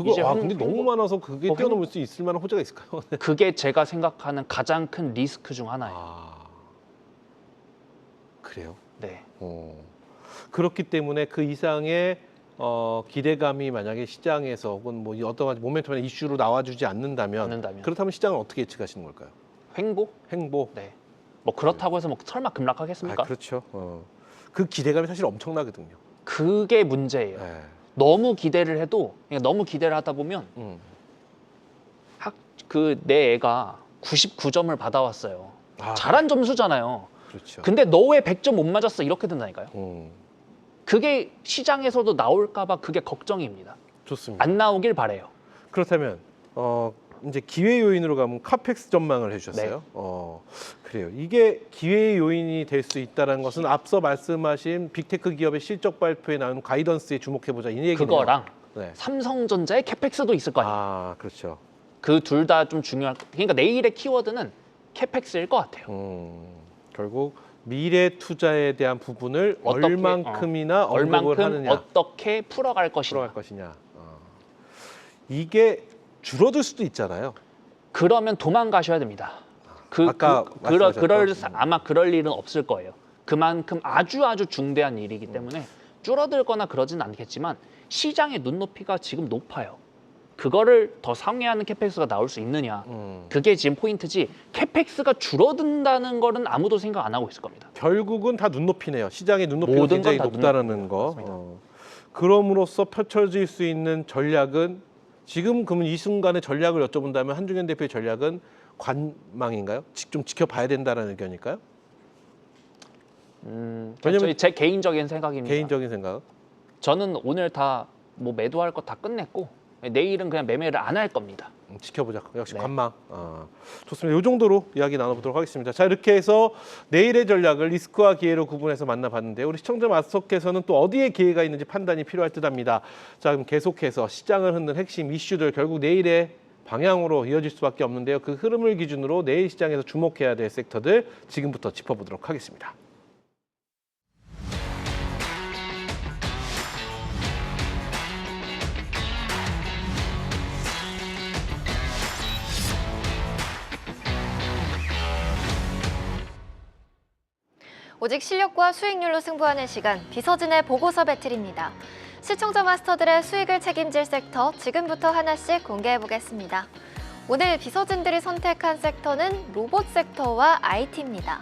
이제 근데 너무 많아서 그게 뛰어넘을 수 있을 만한 호재가 있을까요? 그게 제가 생각하는 가장 큰 리스크 중 하나예요. 그래요? 네. 그렇기 때문에 그 이상의 기대감이 만약에 시장에서 혹은 뭐 어떤 모멘텀이나 이슈로 나와주지 않는다면 그렇다면 시장을 어떻게 예측하시는 걸까요? 횡보? 네. 뭐 그렇다고 해서 뭐 설마 급락하겠습니까? 그렇죠. 그 기대감이 사실 엄청나거든요. 그게 문제예요. 네. 너무 기대를 해도 너무 기대를 하다 보면 내 애가 99점을 받아왔어요. 잘한 점수잖아요. 그렇죠. 근데 너 왜 100점 못 맞았어? 이렇게 된다니까요. 그게 시장에서도 나올까 봐 그게 걱정입니다. 좋습니다. 안 나오길 바래요. 그렇다면 이제 기회 요인으로 가면 카펙스 전망을 해주셨어요. 그래요. 이게 기회 요인이 될 수 있다는 것은 앞서 말씀하신 빅테크 기업의 실적 발표에 나오는 가이던스에 주목해보자 이 얘기네요. 그거랑 삼성전자의 캐펙스도 있을 거 아니에요. 그렇죠. 그 둘 다 좀 그러니까 내일의 키워드는 캐펙스일 것 같아요. 결국 미래 투자에 대한 부분을 얼만큼이나 언급을 하느냐, 어떻게 풀어갈 것이냐. 이게 줄어들 수도 있잖아요. 그러면 도망가셔야 됩니다. 아마 그럴 일은 없을 거예요. 그만큼 아주 중대한 일이기 때문에 줄어들거나 그러진 않겠지만 시장의 눈높이가 지금 높아요. 그거를 더 상회하는 캐펙스가 나올 수 있느냐. 그게 지금 포인트지 캐펙스가 줄어든다는 거는 아무도 생각 안 하고 있을 겁니다. 결국은 다 눈높이네요. 시장의 눈높이가 굉장히 높다는 거. 그럼으로써 펼쳐질 수 있는 전략은 지금 그러면 이 순간의 전략을 여쭤본다면 한중현 대표의 전략은 관망인가요? 좀 지켜봐야 된다는 의견일까요? 왜냐면 제 개인적인 생각입니다. 개인적인 생각. 저는 오늘 다 뭐 매도할 거 다 끝냈고 내일은 그냥 매매를 안 할 겁니다. 지켜보자. 역시 관망. 좋습니다. 이 정도로 이야기 나눠보도록 하겠습니다. 자, 이렇게 해서 내일의 전략을 리스크와 기회로 구분해서 만나봤는데요. 우리 시청자 마스터께서는 또 어디에 기회가 있는지 판단이 필요할 듯합니다. 자, 그럼 계속해서 시장을 흔든 핵심 이슈들 결국 내일의 방향으로 이어질 수밖에 없는데요. 그 흐름을 기준으로 내일 시장에서 주목해야 될 섹터들 지금부터 짚어보도록 하겠습니다. 오직 실력과 수익률로 승부하는 시간, 비서진의 보고서 배틀입니다. 시청자 마스터들의 수익을 책임질 섹터 지금부터 하나씩 공개해보겠습니다. 오늘 비서진들이 선택한 섹터는 로봇 섹터와 IT입니다.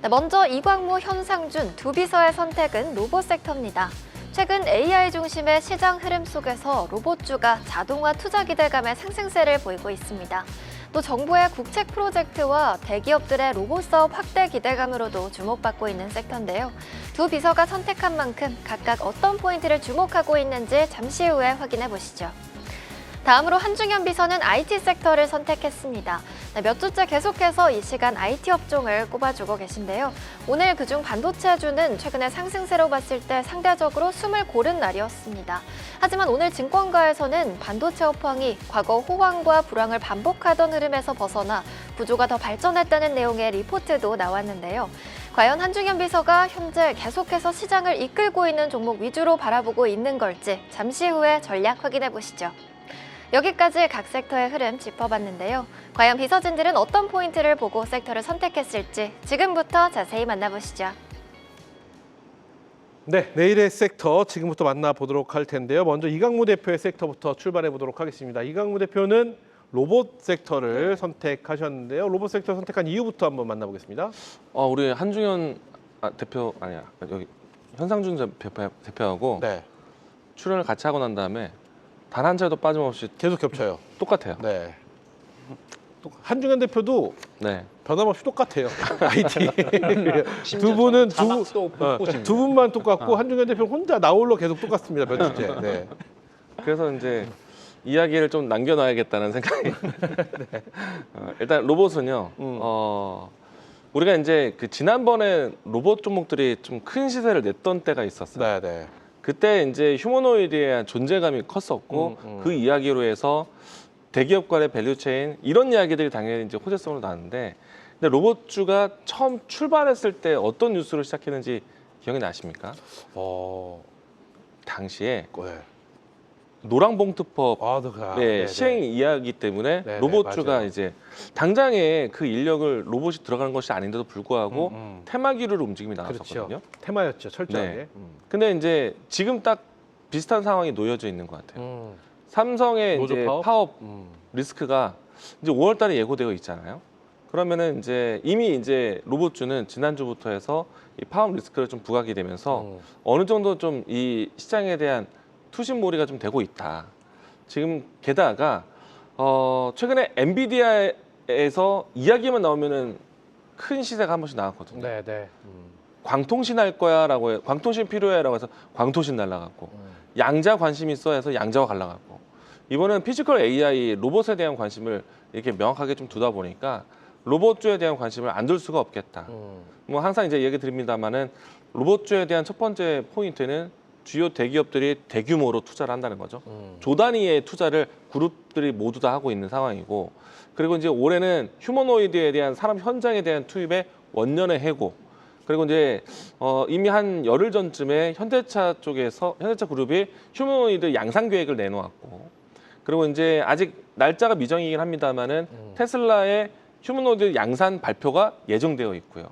먼저 이광무, 현상준 두 비서의 선택은 로봇 섹터입니다. 최근 AI 중심의 시장 흐름 속에서 로봇주가 자동화 투자 기대감의 상승세를 보이고 있습니다. 또 정부의 국책 프로젝트와 대기업들의 로봇 사업 확대 기대감으로도 주목받고 있는 섹터인데요. 두 비서가 선택한 만큼 각각 어떤 포인트를 주목하고 있는지 잠시 후에 확인해 보시죠. 다음으로 한중현 비서는 IT 섹터를 선택했습니다. 몇 주째 계속해서 이 시간 IT 업종을 꼽아주고 계신데요. 오늘 그중 반도체주는 최근에 상승세로 봤을 때 상대적으로 숨을 고른 날이었습니다. 하지만 오늘 증권가에서는 반도체 업황이 과거 호황과 불황을 반복하던 흐름에서 벗어나 구조가 더 발전했다는 내용의 리포트도 나왔는데요. 과연 한중현 비서가 현재 계속해서 시장을 이끌고 있는 종목 위주로 바라보고 있는 걸지 잠시 후에 전략 확인해 보시죠. 여기까지 각 섹터의 흐름 짚어봤는데요. 과연 비서진들은 어떤 포인트를 보고 섹터를 선택했을지 지금부터 자세히 만나보시죠. 네, 내일의 섹터 지금부터 만나보도록 할 텐데요. 먼저 이강무 대표의 섹터부터 출발해 보도록 하겠습니다. 이강무 대표는 로봇 섹터를 선택하셨는데요. 로봇 섹터 선택한 이유부터 한번 만나보겠습니다. 우리 한중현 대표 아니야 여기 현상준 대표하고 네, 출연을 같이 하고 난 다음에 단 한 차도 빠짐없이 계속 겹쳐요. 똑같아요. 네, 한중현 대표도 네. 변함없이 똑같아요. IT. 두 분은 두 분만 똑같고 한중현 대표 혼자 나홀로 계속 똑같습니다. 몇 주째. 네. 그래서 이제 이야기를 좀 남겨놔야겠다는 생각이. 네. 일단 로봇은요. 우리가 이제 그 지난번에 로봇 종목들이 좀 큰 시세를 냈던 때가 있었어요. 네, 네. 그때 이제 휴머노이드에 대한 존재감이 컸었고 그 이야기로 해서 대기업 간의 밸류체인 이런 이야기들이 당연히 이제 호재성으로 나왔는데, 근데 로봇주가 처음 출발했을 때 어떤 뉴스로 시작했는지 기억이 나십니까? 당시에 네. 노랑봉투법 네, 시행 이야기 때문에 네, 로봇주가 맞아요. 이제 당장에 그 인력을 로봇이 들어가는 것이 아닌데도 불구하고 테마기류로 움직임이 나왔었거든요. 그렇죠. 테마였죠, 철저하게. 네. 근데 이제 지금 딱 비슷한 상황이 놓여져 있는 것 같아요. 삼성의 노조 이제 파업? 파업 리스크가 이제 5월달에 예고되어 있잖아요. 그러면은 이제 이미 이제 로봇주는 지난주부터 해서 이 파업 리스크를 좀 부각이 되면서 어느 정도 좀 이 시장에 대한 투심몰이가 좀 되고 있다. 지금 게다가 최근에 엔비디아에서 이야기만 나오면은 큰 시세가 한 번씩 나왔거든요. 네, 네. 광통신 할 거야라고 해, 광통신 필요해라고 해서 광통신 날라갔고, 양자 관심 있어 해서 양자와 갈라갔고, 이번은 피지컬 AI 로봇에 대한 관심을 이렇게 명확하게 좀 두다 보니까 로봇주에 대한 관심을 안 둘 수가 없겠다. 뭐 항상 이제 얘기 드립니다만은 로봇주에 대한 첫 번째 포인트는 주요 대기업들이 대규모로 투자를 한다는 거죠. 조 단위의 투자를 그룹들이 모두 다 하고 있는 상황이고, 그리고 이제 올해는 휴머노이드에 대한 산업 현장에 대한 투입의 원년의 해고, 그리고 이제 이미 한 열흘 전쯤에 현대차 쪽에서 현대차 그룹이 휴머노이드 양산 계획을 내놓았고, 그리고 이제 아직 날짜가 미정이긴 합니다만은 테슬라의 휴머노이드 양산 발표가 예정되어 있고요.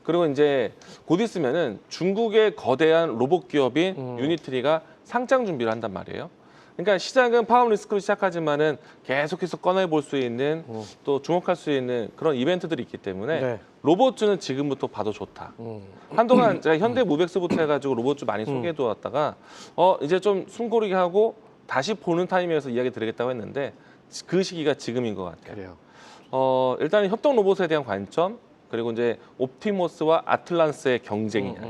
그리고 이제 곧 있으면은 중국의 거대한 로봇 기업인 유니트리가 상장 준비를 한단 말이에요. 그러니까 시장은 파업 리스크로 시작하지만은 계속해서 꺼내볼 수 있는 또 주목할 수 있는 그런 이벤트들이 있기 때문에 네. 로봇주는 지금부터 봐도 좋다. 한동안 제가 현대 무벡스부터 해가지고 로봇주 많이 소개해두었다가 이제 좀 숨고르게 하고 다시 보는 타이밍에서 이야기 드리겠다고 했는데 그 시기가 지금인 것 같아요. 그래요. 일단 협동 로봇에 대한 관점, 그리고 이제 옵티모스와 아틀란스의 경쟁이냐,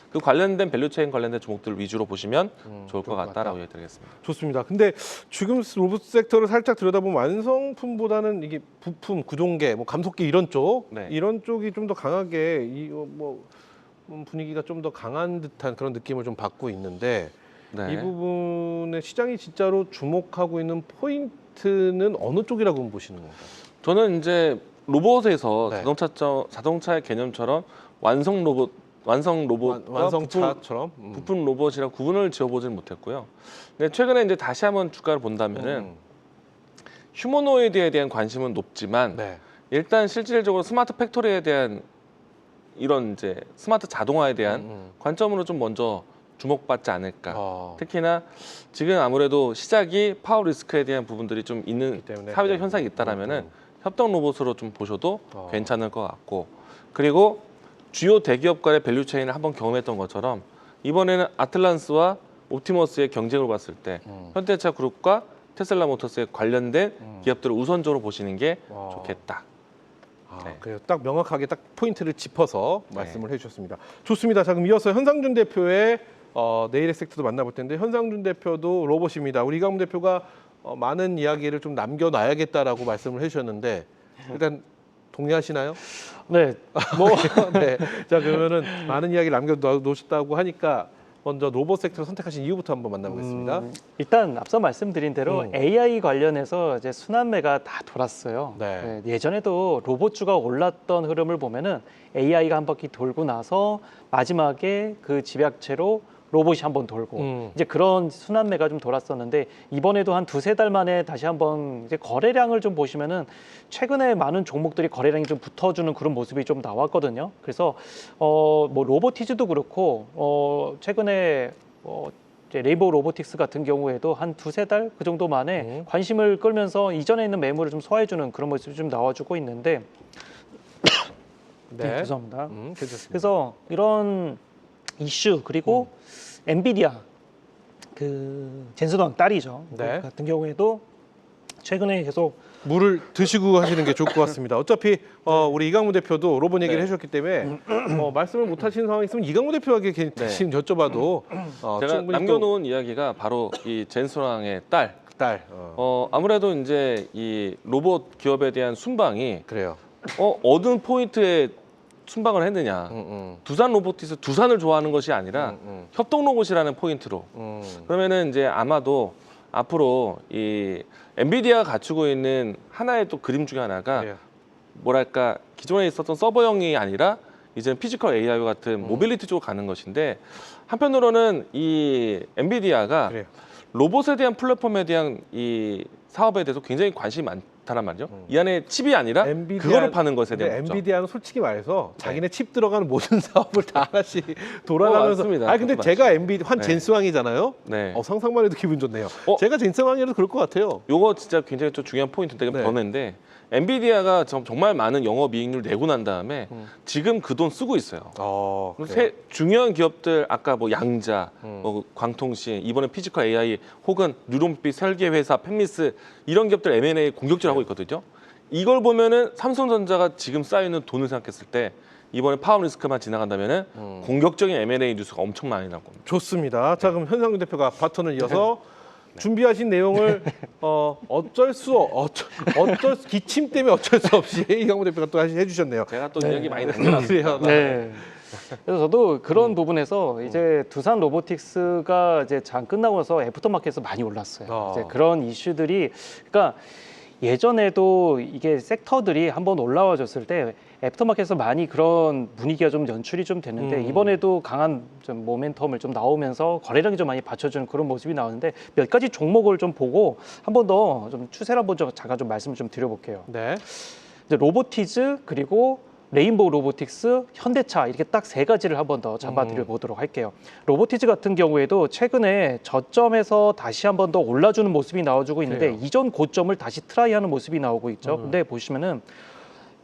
그 관련된 밸류체인 관련된 종목들 위주로 보시면 좋을 것 같다라고 얘기드리겠습니다. 좋습니다. 근데 지금 로봇 섹터를 살짝 들여다보면 완성품보다는 이게 부품, 구동계, 뭐 감속기 이런 쪽, 네. 이런 쪽이 좀 더 강하게 분위기가 좀 더 강한 듯한 그런 느낌을 좀 받고 있는데, 네. 이 부분에 시장이 진짜로 주목하고 있는 포인트는 어느 쪽이라고 보시는 건가요? 저는 이제 로봇에서 네. 자동차의 개념처럼 완성 로봇과 완성차처럼 부품 로봇이랑 구분을 지어보지는 못했고요. 근데 최근에 이제 다시 한번 주가를 본다면은 휴머노이드에 대한 관심은 높지만 네. 일단 실질적으로 스마트 팩토리에 대한 이런 이제 스마트 자동화에 대한 관점으로 좀 먼저 주목받지 않을까. 특히나 지금 아무래도 시작이 파워 리스크에 대한 부분들이 좀 있는 때문에. 사회적 현상이 있다라면은 협동 로봇으로 좀 보셔도 괜찮을 것 같고, 그리고 주요 대기업 간의 밸류체인을 한번 경험했던 것처럼 이번에는 아틀란스와 옵티머스의 경쟁을 봤을 때 현대차 그룹과 테슬라 모터스에 관련된 기업들을 우선적으로 보시는 게 좋겠다. 네. 그래요. 딱 명확하게 딱 포인트를 짚어서 네. 말씀을 해주셨습니다. 좋습니다. 자, 그럼 이어서 현상준 대표의 내일의 섹터도 만나볼 텐데 현상준 대표도 로봇입니다. 우리 이강문 대표가 많은 이야기를 좀 남겨놔야겠다라고 말씀을 해주셨는데 일단 동의하시나요? 네, 뭐 네. 자, 그러면은 많은 이야기를 남겨놓으셨다고 하니까 먼저 로봇 섹터를 선택하신 이유부터 한번 만나보겠습니다. 일단 앞서 말씀드린 대로 AI 관련해서 이제 순환매가 다 돌았어요. 네. 예전에도 로봇주가 올랐던 흐름을 보면은 AI가 한 바퀴 돌고 나서 마지막에 그 집약체로 로봇이 한번 돌고 이제 그런 순환매가 좀 돌았었는데 이번에도 한 두세 달 만에 다시 한번 이제 거래량을 좀 보시면은 최근에 많은 종목들이 거래량이 좀 붙어주는 그런 모습이 좀 나왔거든요. 그래서 뭐 로보티즈도 그렇고 최근에 이제 레인보우 로보틱스 같은 경우에도 한 두세 달 그 정도 만에 관심을 끌면서 이전에 있는 매물을 좀 소화해주는 그런 모습이 좀 나와주고 있는데 네. 죄송합니다. 괜찮습니다. 그래서 이런 이슈 그리고 엔비디아 그 젠슨왕 딸이죠. 네. 그 같은 경우에도 최근에 계속 물을 드시고 하시는 게 좋을 것 같습니다. 어차피 우리 이강문 대표도 로봇 얘기를 네. 해주셨기 때문에 말씀을 못 하시는 상황이 있으면 이강문 대표에게 지금 여쭤봐도 제가 충분히 남겨놓은 이야기가 바로 이 젠슨왕의 딸. 딸. 아무래도 이제 이 로봇 기업에 대한 순방이 그래요. 어느 포인트에 순방을 했느냐. 두산 로보티스 두산을 좋아하는 것이 아니라 협동 로봇이라는 포인트로. 그러면은 이제 아마도 앞으로 이 엔비디아가 갖추고 있는 하나의 또 그림 중에 하나가 그래요. 뭐랄까 기존에 있었던 서버형이 아니라 이제는 피지컬 AI와 같은 모빌리티 쪽으로 가는 것인데 한편으로는 이 엔비디아가 그래요. 로봇에 대한 플랫폼에 대한 이 사업에 대해서 굉장히 관심이 많다란 말이죠. 이 안에 칩이 아니라 그거를 파는 것에 대한 목적. 엔비디아는 솔직히 말해서 자기네 칩 들어가는 모든 사업을 다 하나씩 돌아가면서. 맞습니다. 아니 근데 그것도 제가 맞죠. 엔비디 한 네. 젠스왕이잖아요. 네. 상상만 해도 기분 좋네요. 제가 제가 젠스왕이라도 그럴 것 같아요. 요거 진짜 굉장히 좀 중요한 포인트인데 네. 변화인데 엔비디아가 정말 많은 영업이익률 내고 난 다음에 지금 그 돈 쓰고 있어요. 그래요. 중요한 기업들 아까 뭐 양자, 뭐 광통신, 이번에 피지컬 AI 혹은 뉴런빛 설계 회사, 펜미스 이런 기업들 M&A 공격적으로 하고 있거든요. 이걸 보면은 삼성전자가 지금 쌓이는 돈을 생각했을 때 이번에 파워리스크만 지나간다면은 공격적인 M&A 뉴스가 엄청 많이 나올 겁니다. 좋습니다. 자, 그럼 현상준 대표가 바톤을 이어서 준비하신 내용을 기침 때문에 어쩔 수 없이 이강문 대표가 또 해주셨네요. 제가 또 이야기 많이 남겨놨습니다. 그래요. 네. 그래서 저도 그런 부분에서 이제 두산 로보틱스가 이제 장 끝나고 나서 애프터마켓에서 많이 올랐어요. 이제 그런 이슈들이 그러니까 예전에도 이게 섹터들이 한번 올라와줬을 때 애프터마켓에서 많이 그런 분위기가 좀 연출이 좀 됐는데 이번에도 강한 좀 모멘텀을 좀 나오면서 거래량이 좀 많이 받쳐주는 그런 모습이 나오는데 몇 가지 종목을 좀 보고 한 번 더 좀 추세를 한번 잠깐 좀 말씀을 좀 드려볼게요. 네. 이제 로보티즈 그리고 레인보우 로보틱스, 현대차 이렇게 딱 세 가지를 한 번 더 잡아드려 보도록 할게요. 로보티즈 같은 경우에도 최근에 저점에서 다시 한 번 더 올라주는 모습이 나와주고 있는데 그래요. 이전 고점을 다시 트라이하는 모습이 나오고 있죠. 근데 보시면은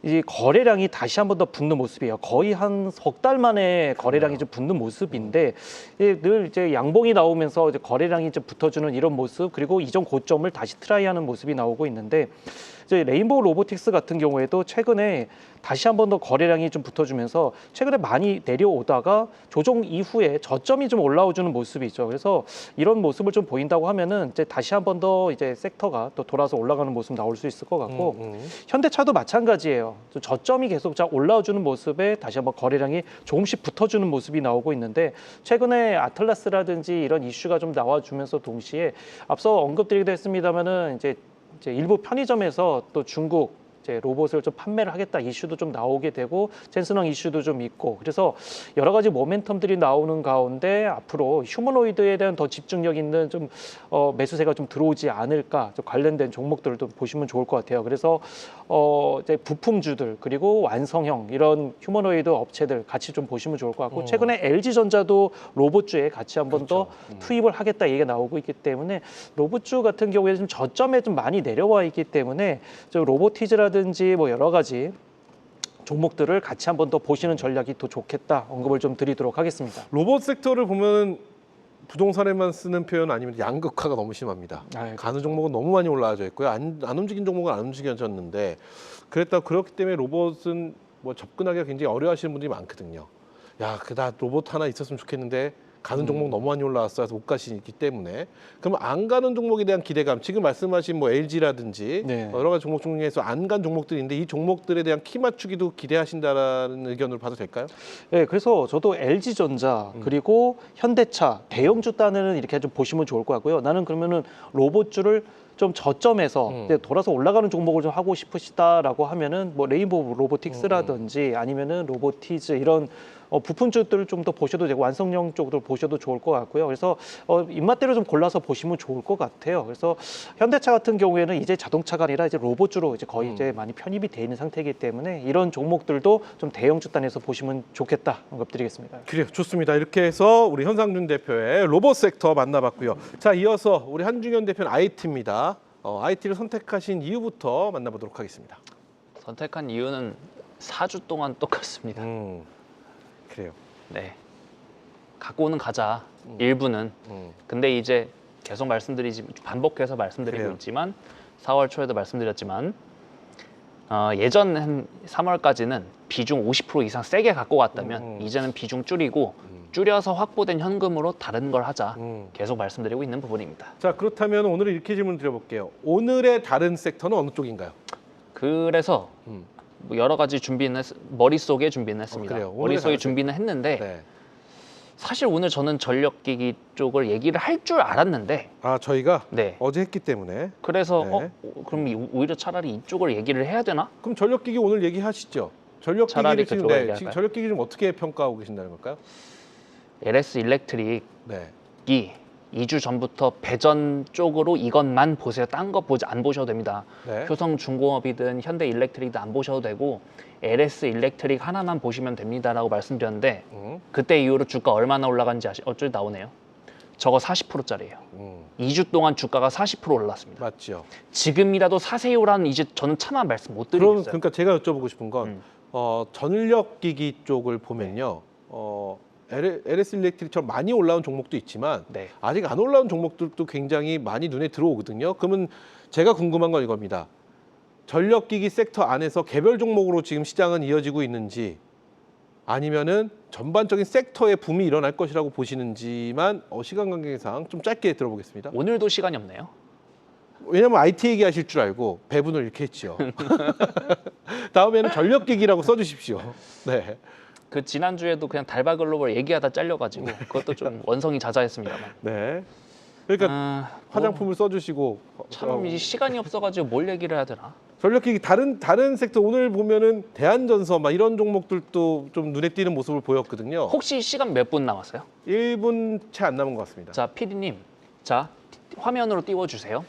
이 거래량이 다시 한 번 더 붙는 모습이에요. 거의 한 석 달 만에 거래량이 좀 붙는 모습인데 늘 이제 양봉이 나오면서 이제 거래량이 좀 붙어주는 이런 모습 그리고 이전 고점을 다시 트라이하는 모습이 나오고 있는데 이제 레인보우 로보틱스 같은 경우에도 최근에 다시 한 번 더 거래량이 좀 붙어주면서 최근에 많이 내려오다가 조정 이후에 저점이 좀 올라오주는 모습이 있죠. 그래서 이런 모습을 좀 보인다고 하면은 이제 다시 한 번 더 이제 섹터가 또 돌아서 올라가는 모습 나올 수 있을 것 같고 현대차도 마찬가지예요. 저점이 계속 올라와주는 모습에 다시 한번 거래량이 조금씩 붙어주는 모습이 나오고 있는데 최근에 아틀라스라든지 이런 이슈가 좀 나와주면서 동시에 앞서 언급드리기도 했습니다마는 이제 일부 편의점에서 또 중국 이제 로봇을 좀 판매를 하겠다 이슈도 좀 나오게 되고 젠슨왕 이슈도 좀 있고 그래서 여러 가지 모멘텀들이 나오는 가운데 앞으로 휴머노이드에 대한 더 집중력 있는 좀 매수세가 좀 들어오지 않을까 좀 관련된 종목들도 보시면 좋을 것 같아요. 그래서 이제 부품주들 그리고 완성형 이런 휴머노이드 업체들 같이 좀 보시면 좋을 것 같고 최근에 LG전자도 로봇주에 같이 한 번 더 투입을 하겠다 얘기가 나오고 있기 때문에 로봇주 같은 경우에 좀 저점에 좀 많이 내려와 있기 때문에 좀 로보티즈라든지 뭐 여러 가지 종목들을 같이 한번 더 보시는 전략이 더 좋겠다 언급을 좀 드리도록 하겠습니다. 로봇 섹터를 보면 부동산에만 쓰는 표현 아니면 양극화가 너무 심합니다. 아, 가는 종목은 너무 많이 올라와져 있고요. 안 움직인 종목은 안 움직여졌는데 그렇기 때문에 로봇은 뭐 접근하기가 굉장히 어려워하시는 분들이 많거든요. 야, 나 로봇 하나 있었으면 좋겠는데 가는 종목 너무 많이 올라왔어 해서 못 가시기 때문에 그럼 안 가는 종목에 대한 기대감 지금 말씀하신 뭐 LG라든지 네. 여러 가지 종목 중에서 안 간 종목들인데 이 종목들에 대한 키 맞추기도 기대하신다라는 의견으로 봐도 될까요? 네, 그래서 저도 LG전자 그리고 현대차 대형주 단에는 이렇게 좀 보시면 좋을 것 같고요. 나는 그러면은 로봇주를 좀 저점에서 이제 돌아서 올라가는 종목을 좀 하고 싶으시다라고 하면은 뭐 레인보우 로보틱스라든지 아니면은 로보티즈 이런 부품주들을 좀 더 보셔도 되고 완성형 쪽으로 보셔도 좋을 것 같고요. 그래서 입맛대로 좀 골라서 보시면 좋을 것 같아요. 그래서 현대차 같은 경우에는 이제 자동차가 아니라 이제 로봇주로 이제 거의 이제 많이 편입이 돼 있는 상태이기 때문에 이런 종목들도 좀 대형주 단에서 보시면 좋겠다 언급드리겠습니다. 그래요, 좋습니다. 이렇게 해서 우리 현상준 대표의 로봇 섹터 만나봤고요. 자, 이어서 우리 한중현 대표는 IT입니다. IT를 선택하신 이유부터 만나보도록 하겠습니다. 선택한 이유는 4주 동안 똑같습니다. 그래요. 네. 갖고는 가자. 일부는. 근데 이제 계속 반복해서 말씀드리고 그래요. 있지만 4월 초에도 말씀드렸지만 예전 한 3월까지는 비중 50% 이상 세게 갖고 왔다면 이제는 비중 줄여서 확보된 현금으로 다른 걸 하자. 계속 말씀드리고 있는 부분입니다. 자, 그렇다면 오늘은 이렇게 질문 드려볼게요. 오늘의 다른 섹터는 어느 쪽인가요? 그래서 뭐 여러 가지 머릿속에 준비는 했습니다. 그래요? 오늘의 머릿속에 다른 준비는 했는데 네. 사실 오늘 저는 전력기기 쪽을 얘기를 할 줄 알았는데 아, 저희가 네. 어제 했기 때문에 그래서 네. 그럼 오히려 차라리 이쪽을 얘기를 해야 되나? 그럼 전력기기 오늘 얘기하시죠. 차라리 전력기기를 지금 그쪽으로 지금 얘기할까요? 전력기기 좀 어떻게 평가하고 계신다는 걸까요? LS 일렉트릭이 네. 2주 전부터 배전 쪽으로 이것만 보세요. 딴 거 안 보셔도 됩니다. 네. 효성중공업이든 현대일렉트릭도 안 보셔도 되고 LS 일렉트릭 하나만 보시면 됩니다라고 말씀드렸는데 그때 이후로 주가 얼마나 올라간지 어쩌지 나오네요. 저거 40%짜리예요. 2주 동안 주가가 40% 올랐습니다. 맞죠. 지금이라도 사세요라는 이제 저는 차마 말씀 못 드리겠어요. 그러니까 제가 여쭤보고 싶은 건 전력기기 쪽을 보면요. LS 일렉트릭처럼 많이 올라온 종목도 있지만 네. 아직 안 올라온 종목들도 굉장히 많이 눈에 들어오거든요. 그러면 제가 궁금한 건 이겁니다. 전력기기 섹터 안에서 개별 종목으로 지금 시장은 이어지고 있는지 아니면은 전반적인 섹터의 붐이 일어날 것이라고 보시는지만 시간 관계상 좀 짧게 들어보겠습니다. 오늘도 시간이 없네요. 왜냐면 IT 얘기하실 줄 알고 배분을 이렇게 했죠. 다음에는 전력기기라고 써주십시오. 네. 그 지난주에도 그냥 달바글로벌 얘기하다 잘려가지고 그것도 좀 원성이 자자했습니다만. 네. 그러니까 화장품을 써주시고 참 이 시간이 없어가지고 뭘 얘기를 해야 되나? 전력기기 다른 섹터 오늘 보면은 대한전서 막 이런 종목들도 좀 눈에 띄는 모습을 보였거든요. 혹시 시간 몇 분 남았어요? 1분 채 안 남은 것 같습니다. 자, PD님, 자 화면으로 띄워주세요.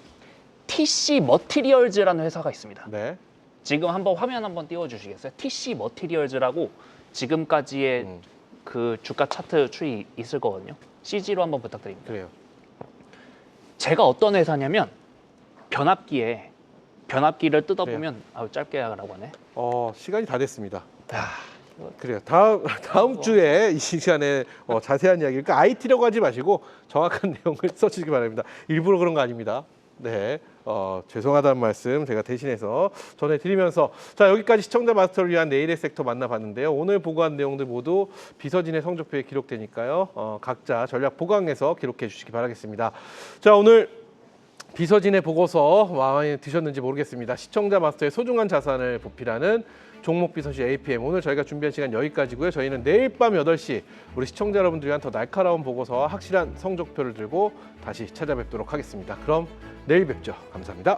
TC 머티리얼즈라는 회사가 있습니다. 네. 지금 화면 한번 띄워주시겠어요? TC 머티리얼즈라고 지금까지의 그 주가 차트 추이 있을 거거든요. CG로 한번 부탁드립니다. 그래요. 제가 어떤 회사냐면 변압기를 뜯어보면 짧게 하라고 하네. 시간이 다 됐습니다. 그래요. 다음 주에 이 시간에 자세한 이야기, 그러니까 IT라고 하지 마시고 정확한 내용을 써주시기 바랍니다. 일부러 그런 거 아닙니다. 네, 죄송하다는 말씀 제가 대신해서 전해드리면서 자, 여기까지 시청자 마스터를 위한 내일의 섹터 만나봤는데요. 오늘 보고한 내용들 모두 비서진의 성적표에 기록되니까요. 각자 전략 보강해서 기록해 주시기 바라겠습니다. 자, 오늘 비서진의 보고서 마음에 드셨는지 모르겠습니다. 시청자 마스터의 소중한 자산을 보필하는 종목 비서실 APM, 오늘 저희가 준비한 시간 여기까지고요. 저희는 내일 밤 8시 우리 시청자 여러분들 위한 더 날카로운 보고서와 확실한 성적표를 들고 다시 찾아뵙도록 하겠습니다. 그럼 내일 뵙죠. 감사합니다.